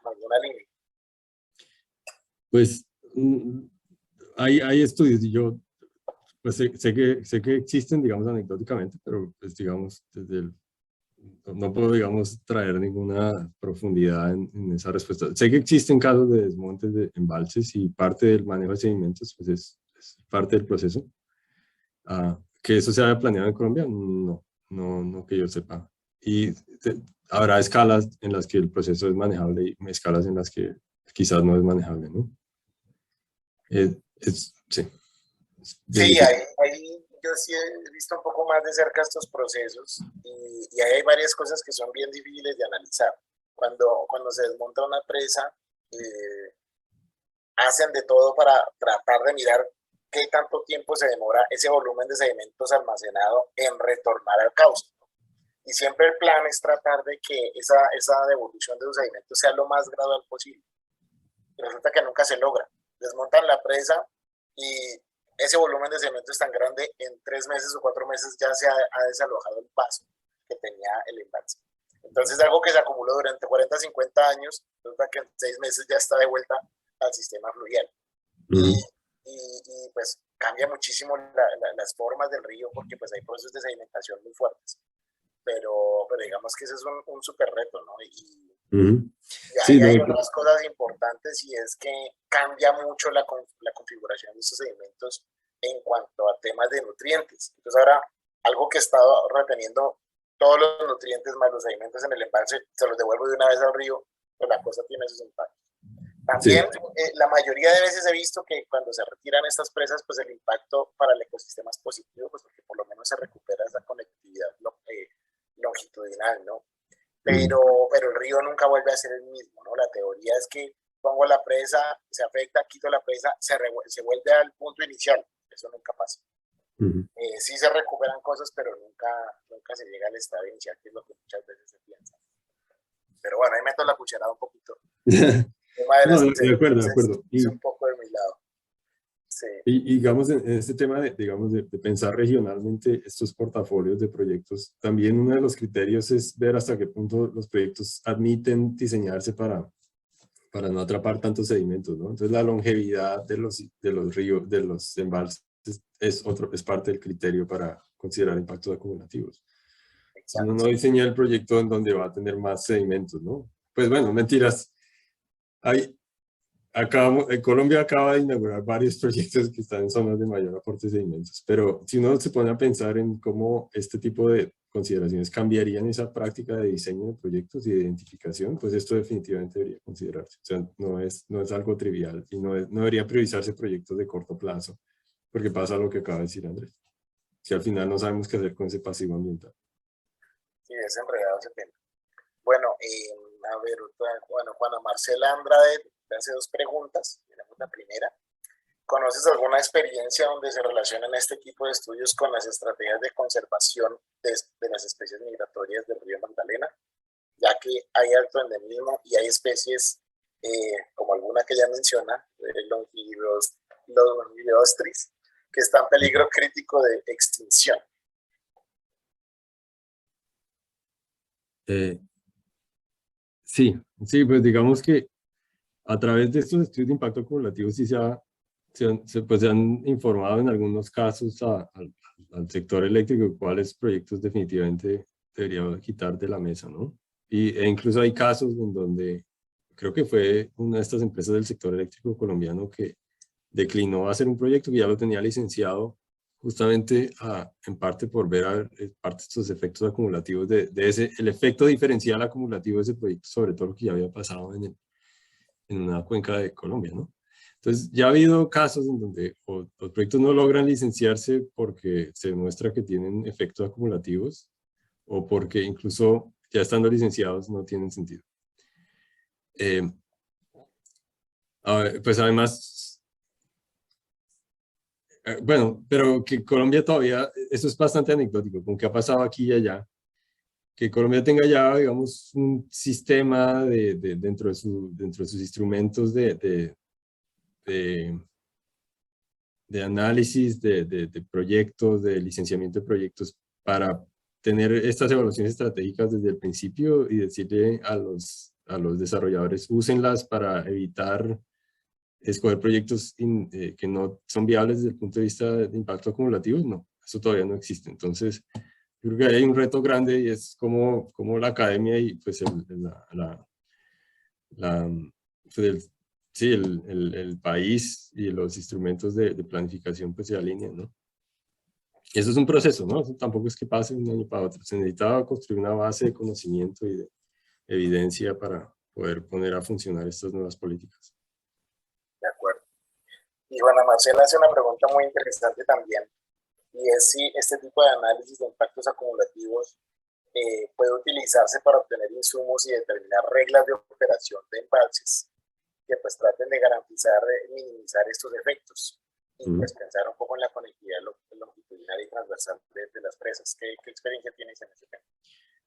alguna línea. Pues hay estudios y yo pues sé que existen, digamos, anecdóticamente, pero pues digamos, no puedo, digamos, traer ninguna profundidad en esa respuesta. Sé que existen casos de desmontes de embalses y parte del manejo de sedimentos pues es parte del proceso. ¿Que eso se haya planeado en Colombia? No que yo sepa. Y habrá escalas en las que el proceso es manejable y escalas en las que quizás no es manejable, ¿no? Sí. Sí, ahí yo sí he visto un poco más de cerca estos procesos y ahí hay varias cosas que son bien difíciles de analizar. Cuando se desmonta una presa, hacen de todo para tratar de mirar qué tanto tiempo se demora ese volumen de sedimentos almacenado en retornar al cauce. Y siempre el plan es tratar de que esa devolución de los sedimentos sea lo más gradual posible. Y resulta que nunca se logra. Desmontan la presa y ese volumen de cemento es tan grande, en 3 meses o 4 meses ya se ha desalojado el paso que tenía el embalse. Entonces, algo que se acumuló durante 40, 50 años, resulta que en 6 meses ya está de vuelta al sistema fluvial. Y pues cambia muchísimo las formas del río porque pues hay procesos de sedimentación muy fuertes. Pero digamos que ese es un súper reto, ¿no? Y ahí hay otras cosas importantes y es que cambia mucho la configuración de estos sedimentos en cuanto a temas de nutrientes. Entonces ahora, algo que he estado reteniendo todos los nutrientes más los sedimentos en el embalse se los devuelvo de una vez al río, pues la cosa tiene sus impactos. También la mayoría de veces he visto que cuando se retiran estas presas, pues el impacto para el ecosistema es positivo, pues porque por lo menos se recupera esa conectividad longitudinal, ¿no? Pero el río nunca vuelve a ser el mismo, ¿no? La teoría es que pongo la presa, se afecta, quito la presa, se vuelve al punto inicial. Eso nunca pasa. Sí se recuperan cosas, pero nunca se llega al estado inicial, que es lo que muchas veces se piensa. Pero bueno, ahí meto la cucharada un poquito. No, de acuerdo. Es un poco de mi lado. Sí. Y digamos, en este tema de pensar regionalmente estos portafolios de proyectos, también uno de los criterios es ver hasta qué punto los proyectos admiten diseñarse para no atrapar tantos sedimentos, ¿no? Entonces la longevidad de los ríos, de los embalses, es parte del criterio para considerar impactos acumulativos. Uno no diseña el proyecto en donde va a tener más sedimentos, ¿no? Pues bueno, mentiras. Colombia acaba de inaugurar varios proyectos que están en zonas de mayor aporte de sedimentos, pero si uno se pone a pensar en cómo este tipo de consideraciones cambiarían esa práctica de diseño de proyectos y de identificación, pues esto definitivamente debería considerarse. O sea, no es algo trivial y no debería priorizarse proyectos de corto plazo, porque pasa lo que acaba de decir Andrés, que al final no sabemos qué hacer con ese pasivo ambiental. Sí, es enredado ese tema. Bueno, a ver, Juana Marcela Andrade te hace dos preguntas. Tenemos la primera. ¿Conoces alguna experiencia donde se relacionan este tipo de estudios con las estrategias de conservación de las especies migratorias del río Magdalena? Ya que hay alto endemismo y hay especies como alguna que ya menciona, los Longileostris, que están en peligro crítico de extinción. Sí, pues digamos que a través de estos estudios de impacto acumulativo sí se han informado en algunos casos al sector eléctrico cuáles proyectos definitivamente debería quitar de la mesa, ¿no? E incluso hay casos en donde creo que fue una de estas empresas del sector eléctrico colombiano que declinó hacer un proyecto que ya lo tenía licenciado justamente en parte por ver parte de estos efectos acumulativos el efecto diferencial acumulativo de ese proyecto, sobre todo lo que ya había pasado en una cuenca de Colombia, ¿no? Entonces, ya ha habido casos en donde los proyectos no logran licenciarse porque se demuestra que tienen efectos acumulativos o porque incluso ya estando licenciados no tienen sentido. Pues además, bueno, pero que Colombia todavía, eso es bastante anecdótico, con qué ha pasado aquí y allá, que Colombia tenga ya, digamos, un sistema dentro de sus instrumentos de análisis de proyectos, de licenciamiento de proyectos, para tener estas evaluaciones estratégicas desde el principio y decirle a los desarrolladores, úsenlas para evitar escoger proyectos que no son viables desde el punto de vista de impacto acumulativo. No, eso todavía no existe. Entonces, yo creo que hay un reto grande y es como la academia y pues el país y los instrumentos de planificación pues se alinean, ¿no? Y eso es un proceso, ¿no? Eso tampoco es que pase de un año para otro. Se necesitaba construir una base de conocimiento y de evidencia para poder poner a funcionar estas nuevas políticas. De acuerdo. Y Juana Marcela hace una pregunta muy interesante también, y es si este tipo de análisis de impactos acumulativos puede utilizarse para obtener insumos y determinar reglas de operación de embalses que pues traten de garantizar, minimizar estos efectos y pues pensar un poco en la conectividad longitudinal y transversal de las presas. ¿Qué experiencia tienes en ese tema?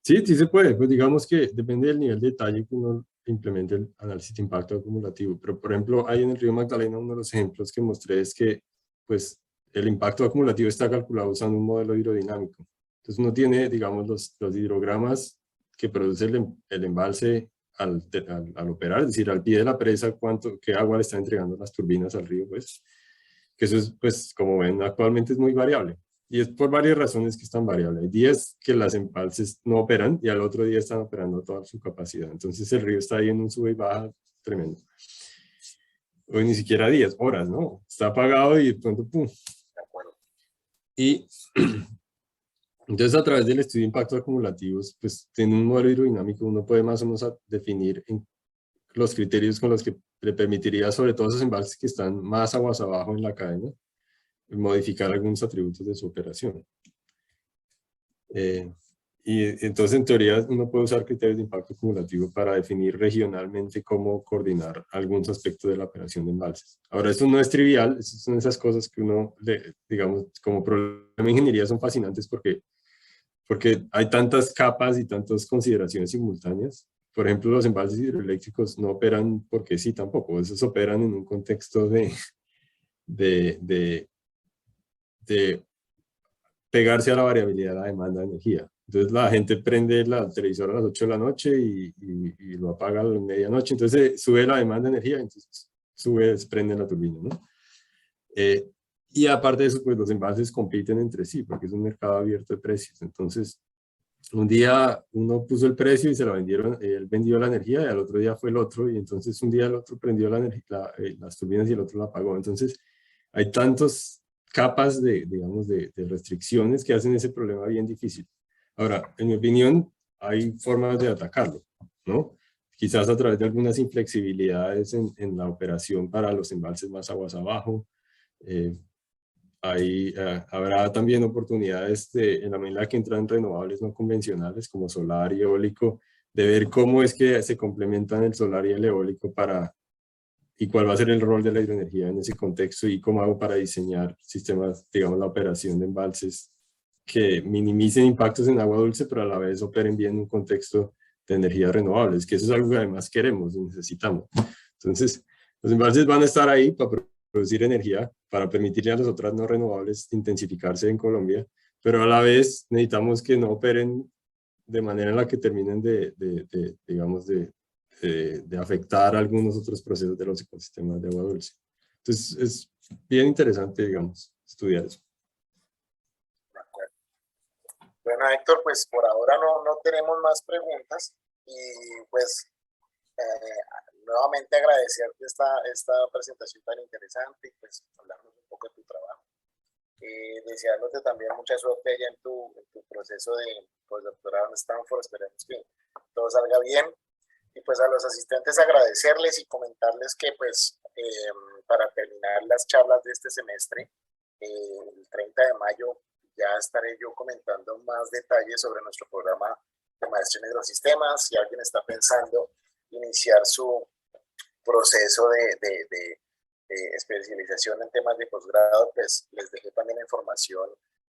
Sí se puede, pues digamos que depende del nivel de detalle que uno implemente el análisis de impacto acumulativo, pero por ejemplo, ahí en el río Magdalena uno de los ejemplos que mostré es que pues el impacto acumulativo está calculado usando un modelo hidrodinámico. Entonces uno tiene, digamos, los hidrogramas que produce el embalse al operar, es decir, al pie de la presa, qué agua le está entregando las turbinas al río, pues, que eso es, pues, como ven, actualmente es muy variable. Y es por varias razones que están variables. Hay días que las embalses no operan y al otro día están operando toda su capacidad. Entonces el río está ahí en un sube y baja tremendo. O ni siquiera días, horas, ¿no? Está apagado y de pronto, ¡pum! De acuerdo. Y Entonces, a través del estudio de impactos acumulativos, pues tiene un modelo hidrodinámico, uno puede más o menos definir los criterios con los que le permitiría, sobre todo esos embalses que están más aguas abajo en la cadena, modificar algunos atributos de su operación. Y entonces, en teoría, uno puede usar criterios de impacto acumulativo para definir regionalmente cómo coordinar algunos aspectos de la operación de embalses. Ahora, esto no es trivial, estas son esas cosas que uno, digamos, como problema de ingeniería son fascinantes porque hay tantas capas y tantas consideraciones simultáneas. Por ejemplo, los embalses hidroeléctricos no operan porque sí tampoco, esos operan en un contexto de pegarse a la variabilidad de la demanda de energía. Entonces la gente prende el televisor a las 8 de la noche y lo apaga a la medianoche, entonces sube la demanda de energía, entonces se prende la turbina, ¿no? Y aparte de eso, pues los embalses compiten entre sí, porque es un mercado abierto de precios. Entonces, un día uno puso el precio y se lo vendieron, él vendió la energía y al otro día fue el otro, y entonces un día el otro prendió las turbinas y el otro la apagó. Entonces, hay tantas capas digamos, de restricciones que hacen ese problema bien difícil. Ahora, en mi opinión, hay formas de atacarlo, ¿no? Quizás a través de algunas inflexibilidades en la operación para los embalses más aguas abajo. Habrá también oportunidades en la medida que entran renovables no convencionales como solar y eólico, de ver cómo es que se complementan el solar y el eólico y cuál va a ser el rol de la hidroenergía en ese contexto y cómo hago para diseñar sistemas, digamos, la operación de embalses que minimicen impactos en agua dulce, pero a la vez operen bien en un contexto de energías renovables, que eso es algo que además queremos y necesitamos. Entonces, los embalses van a estar ahí para producir energía, para permitirle a las otras no renovables intensificarse en Colombia, pero a la vez necesitamos que no operen de manera en la que terminen digamos, de afectar algunos otros procesos de los ecosistemas de agua dulce. Entonces, es bien interesante, digamos, estudiar eso. Bueno, Héctor, pues por ahora no tenemos más preguntas y pues nuevamente agradecerte esta presentación tan interesante y pues hablarnos un poco de tu trabajo. Deseándote también mucha suerte allá en tu proceso de postdoctorado en Stanford, esperemos que todo salga bien. Y pues a los asistentes agradecerles y comentarles que pues para terminar las charlas de este semestre, el 30 de mayo ya estaré yo comentando más detalles sobre nuestro programa de maestría en hidrosistemas. Si alguien está pensando iniciar su proceso de especialización en temas de posgrado, pues les dejé también la información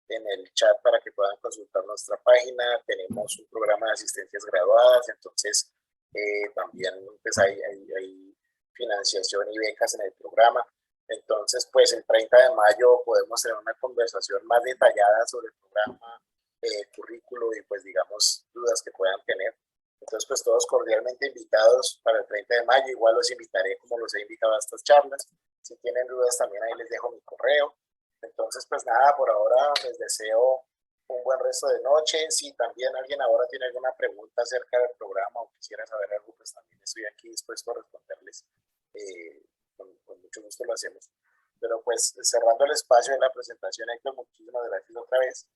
en el chat para que puedan consultar nuestra página. Tenemos un programa de asistencias graduadas, entonces también pues hay financiación y becas en el programa. Entonces, pues el 30 de mayo podemos tener una conversación más detallada sobre el programa, currículo y pues digamos dudas que puedan tener. Entonces, pues todos cordialmente invitados para el 30 de mayo. Igual los invitaré como los he invitado a estas charlas. Si tienen dudas también ahí les dejo mi correo. Entonces, pues nada, por ahora les deseo un buen resto de noche. Si también alguien ahora tiene alguna pregunta acerca del programa o quisiera saber algo, pues también estoy aquí dispuesto a responderles. Con mucho gusto lo hacemos. Pero pues cerrando el espacio de la presentación, Héctor, muchísimas gracias otra vez.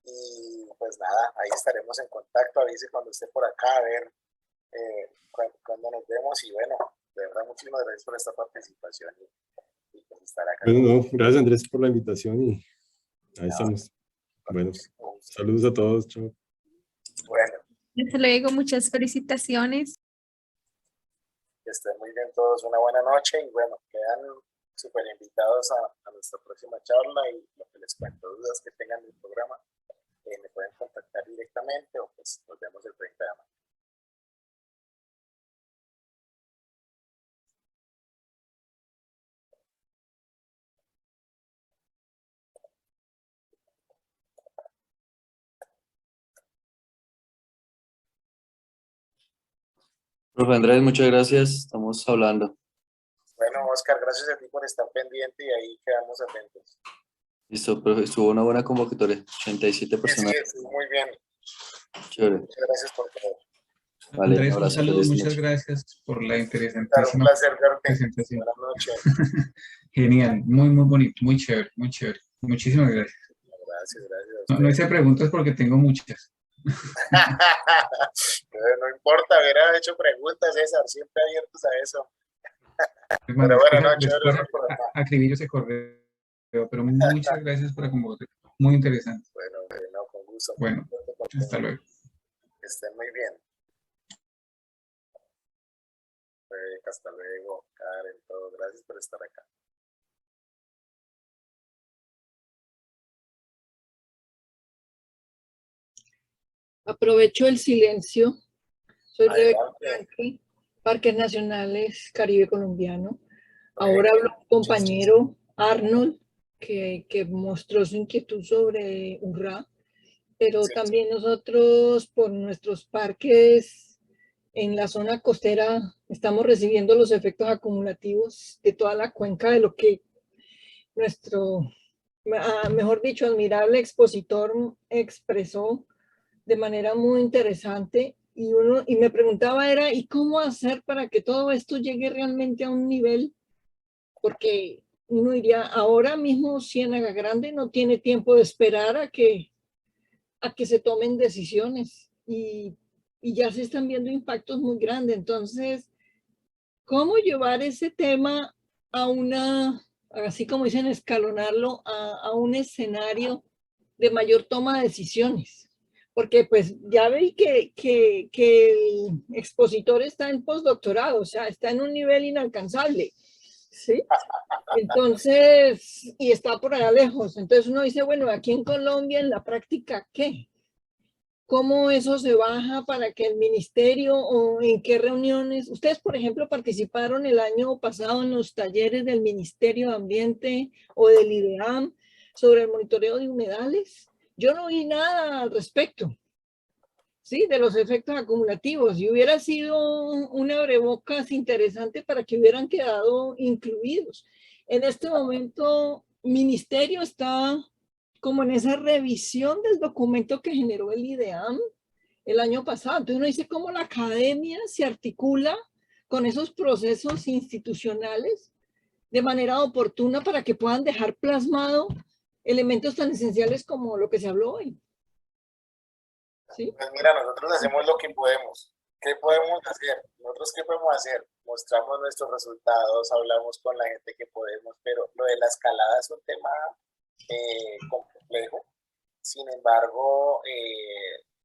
Y pues nada, ahí estaremos en contacto. Avise cuando esté por acá, a ver cuando nos vemos. Y bueno, de verdad, muchísimas gracias por esta participación y pues estar acá. Bueno, no, gracias Andrés por la invitación y ahí estamos. Bueno, saludos a todos. Chao. Bueno. Hasta luego, muchas felicitaciones. Que estén muy bien todos, una buena noche y bueno, quedan súper invitados a nuestra próxima charla y lo que les cuento, dudas que tengan del programa, me pueden contactar directamente o pues nos vemos el 30 de mayo. Profe Andrés, muchas gracias, estamos hablando. Bueno, Oscar, gracias a ti por estar pendiente y ahí quedamos atentos. Listo, profe, estuvo una buena convocatoria, 87 personas. Sí, estuvo muy bien. Chévere. Muchas gracias por todo. Vale, Andrés, un abrazo, un saludo, feliz muchas noche. gracias por la Claro, un interesantísima placer verte. presentación. Buenas noches. Genial, muy bonito, muy chévere, muy chévere. Muchísimas gracias. Gracias. Gracias, gracias. No hice preguntas porque tengo muchas. No importa, hubiera hecho preguntas, César, siempre abiertos a eso. Bueno, Pero bueno, no, después chévere. No por acá. escribir ese correo, pero muchas gracias por la convocatoria. Muy interesante. Bueno, no, con gusto. Bueno, hasta luego. Que estén muy bien. Hasta luego, Karen, todo. Gracias por estar acá. Aprovecho el silencio. Soy Rebeca Adelante. Franque, Parques Nacionales Caribe Colombiano. Ahora hablo un compañero, Arnold, que mostró su inquietud sobre URRA, pero Sí. también nosotros por nuestros parques en la zona costera estamos recibiendo los efectos acumulativos de toda la cuenca de lo que nuestro, mejor dicho, admirable expositor expresó de manera muy interesante y me preguntaba era, ¿y cómo hacer para que todo esto llegue realmente a un nivel? Porque uno diría, ahora mismo Ciénaga Grande no tiene tiempo de esperar a que se tomen decisiones y ya se están viendo impactos muy grandes. Entonces, ¿cómo llevar ese tema a así como dicen, escalonarlo a un escenario de mayor toma de decisiones? Porque pues ya veis que el expositor está en postdoctorado, o sea, está en un nivel inalcanzable, ¿sí? Entonces, y está por allá lejos. Entonces uno dice, bueno, aquí en Colombia, en la práctica, ¿qué? ¿Cómo eso se baja para que el ministerio o en qué reuniones? Ustedes, por ejemplo, participaron el año pasado en los talleres del Ministerio de Ambiente o del IDEAM sobre el monitoreo de humedales. Yo no vi nada al respecto, ¿sí? De los efectos acumulativos. Y hubiera sido un abrebocas interesante para que hubieran quedado incluidos. En este momento, ministerio está como en esa revisión del documento que generó el IDEAM el año pasado. Entonces uno dice cómo la academia se articula con esos procesos institucionales de manera oportuna para que puedan dejar plasmado elementos tan esenciales como lo que se habló hoy. ¿Sí? Pues mira, nosotros hacemos lo que podemos. ¿Qué podemos hacer? ¿Nosotros qué podemos hacer? Mostramos nuestros resultados, hablamos con la gente que podemos, pero lo de la escalada es un tema complejo. Sin embargo,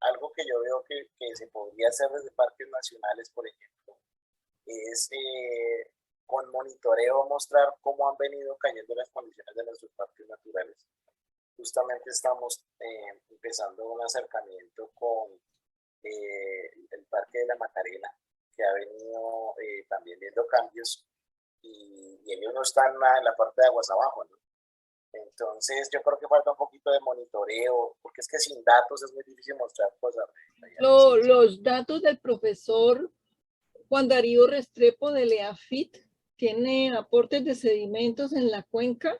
algo que yo veo que se podría hacer desde parques nacionales, por ejemplo, es con monitoreo mostrar cómo han venido cayendo las condiciones de nuestros parques naturales. Justamente estamos empezando un acercamiento con el Parque de la Macarena, que ha venido también viendo cambios y ellos no están en la parte de aguas abajo, ¿no? Entonces yo creo que falta un poquito de monitoreo, porque es que sin datos es muy difícil mostrar cosas. Los datos del profesor Juan Darío Restrepo del EAFIT tiene aportes de sedimentos en la cuenca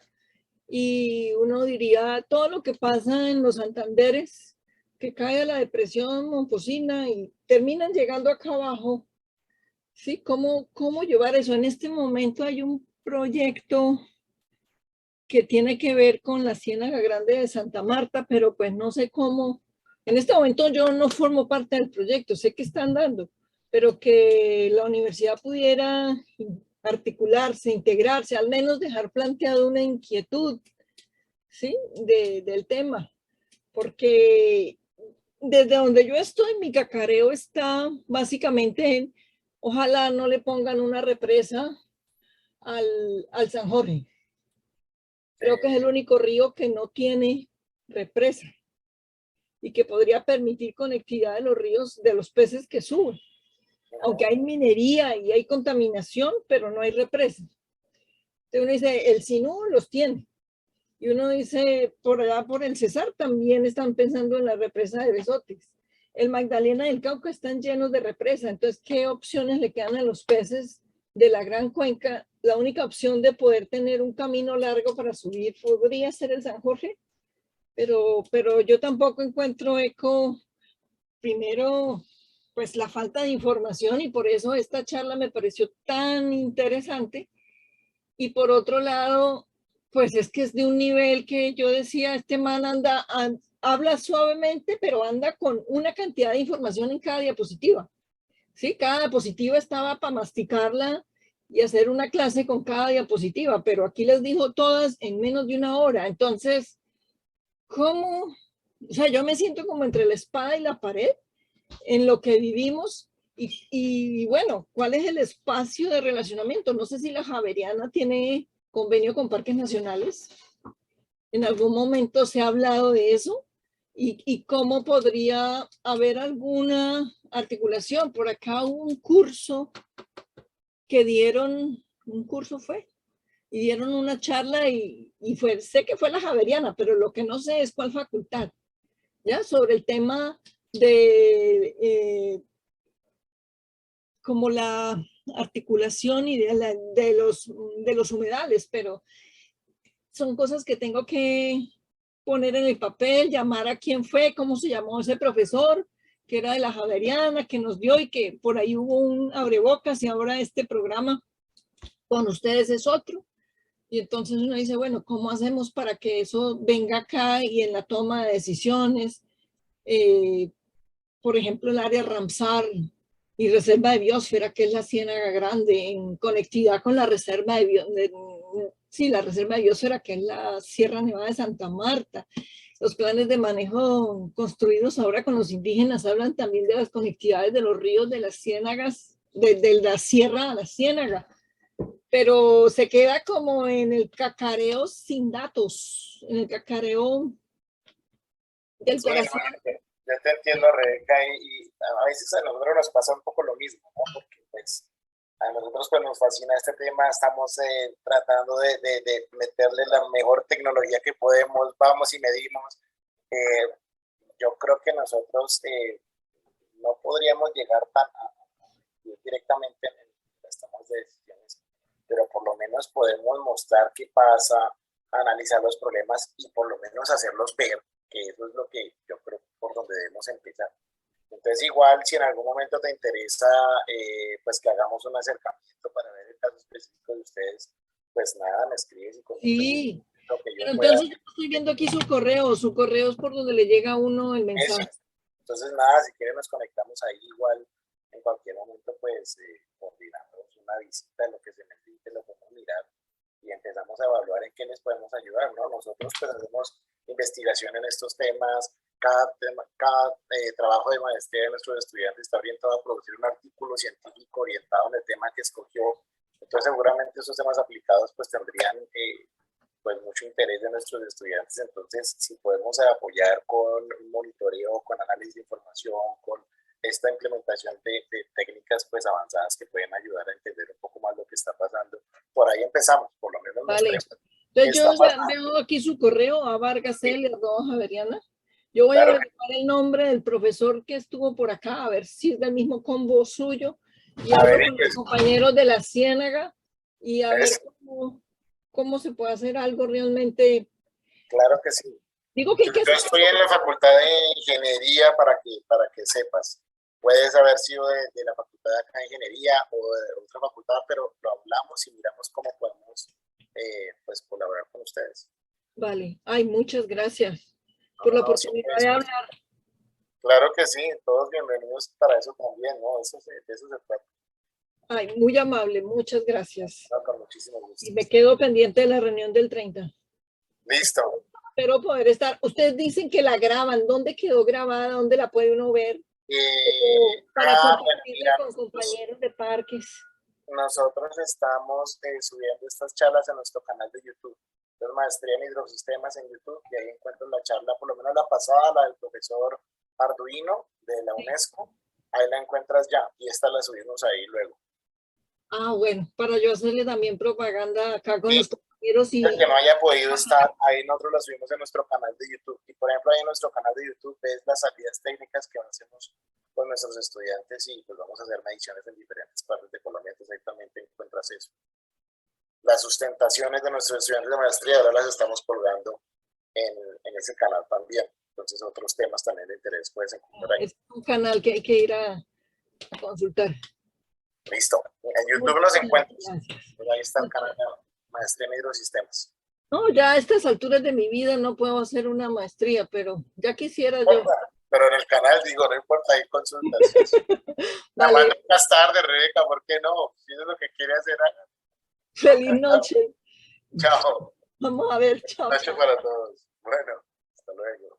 y uno diría todo lo que pasa en los Santanderes, que cae a la depresión Momposina y terminan llegando acá abajo. ¿Sí? ¿Cómo llevar eso? En este momento hay un proyecto que tiene que ver con la Ciénaga Grande de Santa Marta, pero pues no sé cómo. En este momento yo no formo parte del proyecto, sé que están dando, pero que la universidad pudiera articularse, integrarse, al menos dejar planteado una inquietud, ¿sí? Del tema, porque desde donde yo estoy, mi cacareo está básicamente en, ojalá no le pongan una represa al San Jorge. Creo que es el único río que no tiene represa y que podría permitir conectividad de los ríos, de los peces que suben. Aunque hay minería y hay contaminación, pero no hay represa. Entonces uno dice, el Sinú los tiene. Y uno dice, por allá por el Cesar también están pensando en la represa de Besotes. El Magdalena y el Cauca están llenos de represa. Entonces, ¿qué opciones le quedan a los peces de la gran cuenca? La única opción de poder tener un camino largo para subir podría ser el San Jorge, pero yo tampoco encuentro eco, primero, pues la falta de información y por eso esta charla me pareció tan interesante. Y por otro lado, pues es que es de un nivel que yo decía, este man habla suavemente, pero anda con una cantidad de información en cada diapositiva. ¿Sí? Cada diapositiva estaba para masticarla y hacer una clase con cada diapositiva, pero aquí les dijo todas en menos de una hora. Entonces, ¿cómo? O sea, yo me siento como entre la espada y la pared en lo que vivimos y bueno, ¿cuál es el espacio de relacionamiento? No sé si la Javeriana tiene convenio con parques nacionales. ¿En algún momento se ha hablado de eso? ¿Y cómo podría haber alguna articulación? Por acá hubo un curso que dieron, un curso fue, y dieron una charla y fue, sé que fue la Javeriana, pero lo que no sé es cuál facultad, ¿ya? Sobre el tema de como la articulación y de los humedales, pero son cosas que tengo que poner en el papel, llamar a quién fue, cómo se llamó ese profesor, que era de la Javeriana, que nos dio y que por ahí hubo un abrebocas y ahora este programa con ustedes es otro. Y entonces uno dice, bueno, ¿cómo hacemos para que eso venga acá y en la toma de decisiones? Por ejemplo, el área Ramsar y reserva de biosfera, que es la Ciénaga Grande, en conectividad con la reserva la reserva de biosfera, que es la Sierra Nevada de Santa Marta. Los planes de manejo construidos ahora con los indígenas hablan también de las conectividades de los ríos, de las ciénagas, de la sierra a la ciénaga, pero se queda como en el cacareo sin datos, en el cacareo del corazón. Yo te entiendo, Rebeca, y a veces a nosotros nos pasa un poco lo mismo, ¿no? Porque pues a nosotros pues nos fascina este tema, estamos tratando de meterle la mejor tecnología que podemos, vamos y medimos. Yo creo que nosotros no podríamos llegar tan directamente en las tomas de decisiones, pero por lo menos podemos mostrar qué pasa, analizar los problemas y por lo menos hacerlos ver, que eso es lo que yo creo por donde debemos empezar. Entonces igual si en algún momento te interesa pues que hagamos un acercamiento para ver el caso específico de ustedes, pues nada, me escribes y con Sí, lo que yo pero pueda. entonces yo estoy viendo aquí su correo es por donde le llega a uno el mensaje. Eso. Entonces nada, si quieren nos conectamos ahí igual en cualquier momento pues coordinamos una visita, lo que se necesite, lo podemos mirar y empezamos a evaluar en qué les podemos ayudar, ¿no? Nosotros pues hacemos investigación en estos temas, cada trabajo de maestría de nuestros estudiantes está orientado a producir un artículo científico orientado en el tema que escogió, entonces seguramente esos temas aplicados pues tendrían pues mucho interés de nuestros estudiantes, entonces si podemos apoyar con monitoreo, con análisis de información, con esta implementación de técnicas pues avanzadas que pueden ayudar a entender un poco más lo que está pasando, por ahí empezamos, por lo menos. Vale. Entonces yo veo aquí su correo a vargasl@javeriana. Yo voy a averiguar el nombre del profesor que estuvo por acá, a ver si es del mismo combo suyo, y hablo con los compañeros de la Ciénaga y a ver cómo se puede hacer algo realmente. Claro que sí. Digo que yo estoy en la Facultad de Ingeniería para que sepas. Puedes haber sido de la Facultad de acá de Ingeniería o de otra facultad, pero lo hablamos y miramos cómo podemos pues colaborar con ustedes. Vale. Ay, muchas gracias por la oportunidad de hablar. Claro que sí, todos bienvenidos para eso también, ¿no? De eso se trata. Ay, muy amable, muchas gracias. No, con muchísimo gusto. Y me quedo pendiente de la reunión del 30. Listo. Espero poder estar. Ustedes dicen que la graban. ¿Dónde quedó grabada? ¿Dónde la puede uno ver? Para compartirla con compañeros de parques. Nosotros estamos subiendo estas charlas a nuestro canal de YouTube. Entonces, Maestría en Hidrosistemas en YouTube, y ahí encuentran la charla, por lo menos la pasada, la del profesor Arduino de la UNESCO. Ahí la encuentras ya, y esta la subimos ahí luego. Ah, bueno, para yo hacerle también propaganda acá con los compañeros. Y el que no haya podido estar, ahí nosotros la subimos en nuestro canal de YouTube. Y por ejemplo, ahí en nuestro canal de YouTube ves las salidas técnicas que hacemos con nuestros estudiantes y pues vamos a hacer mediciones en diferentes partes de Colombia, entonces ahí también te encuentras eso. Las sustentaciones de nuestros estudiantes de maestría ahora las estamos colgando en ese canal también. Entonces otros temas también de interés puedes encontrar ahí. Es un canal que hay que ir a consultar. Listo. En YouTube nos encuentras. Ahí está el canal de Maestría en Hidrosistemas. No, ya a estas alturas de mi vida no puedo hacer una maestría, pero ya quisiera No yo. importa, pero en el canal digo, no importa, hay consultas. La Vale, mando más tarde, Rebeca, ¿por qué no? Si eso es lo que quiere hacer, haga. feliz noche. Chao. Vamos a ver, chao. Noche para todos. Bueno, hasta luego.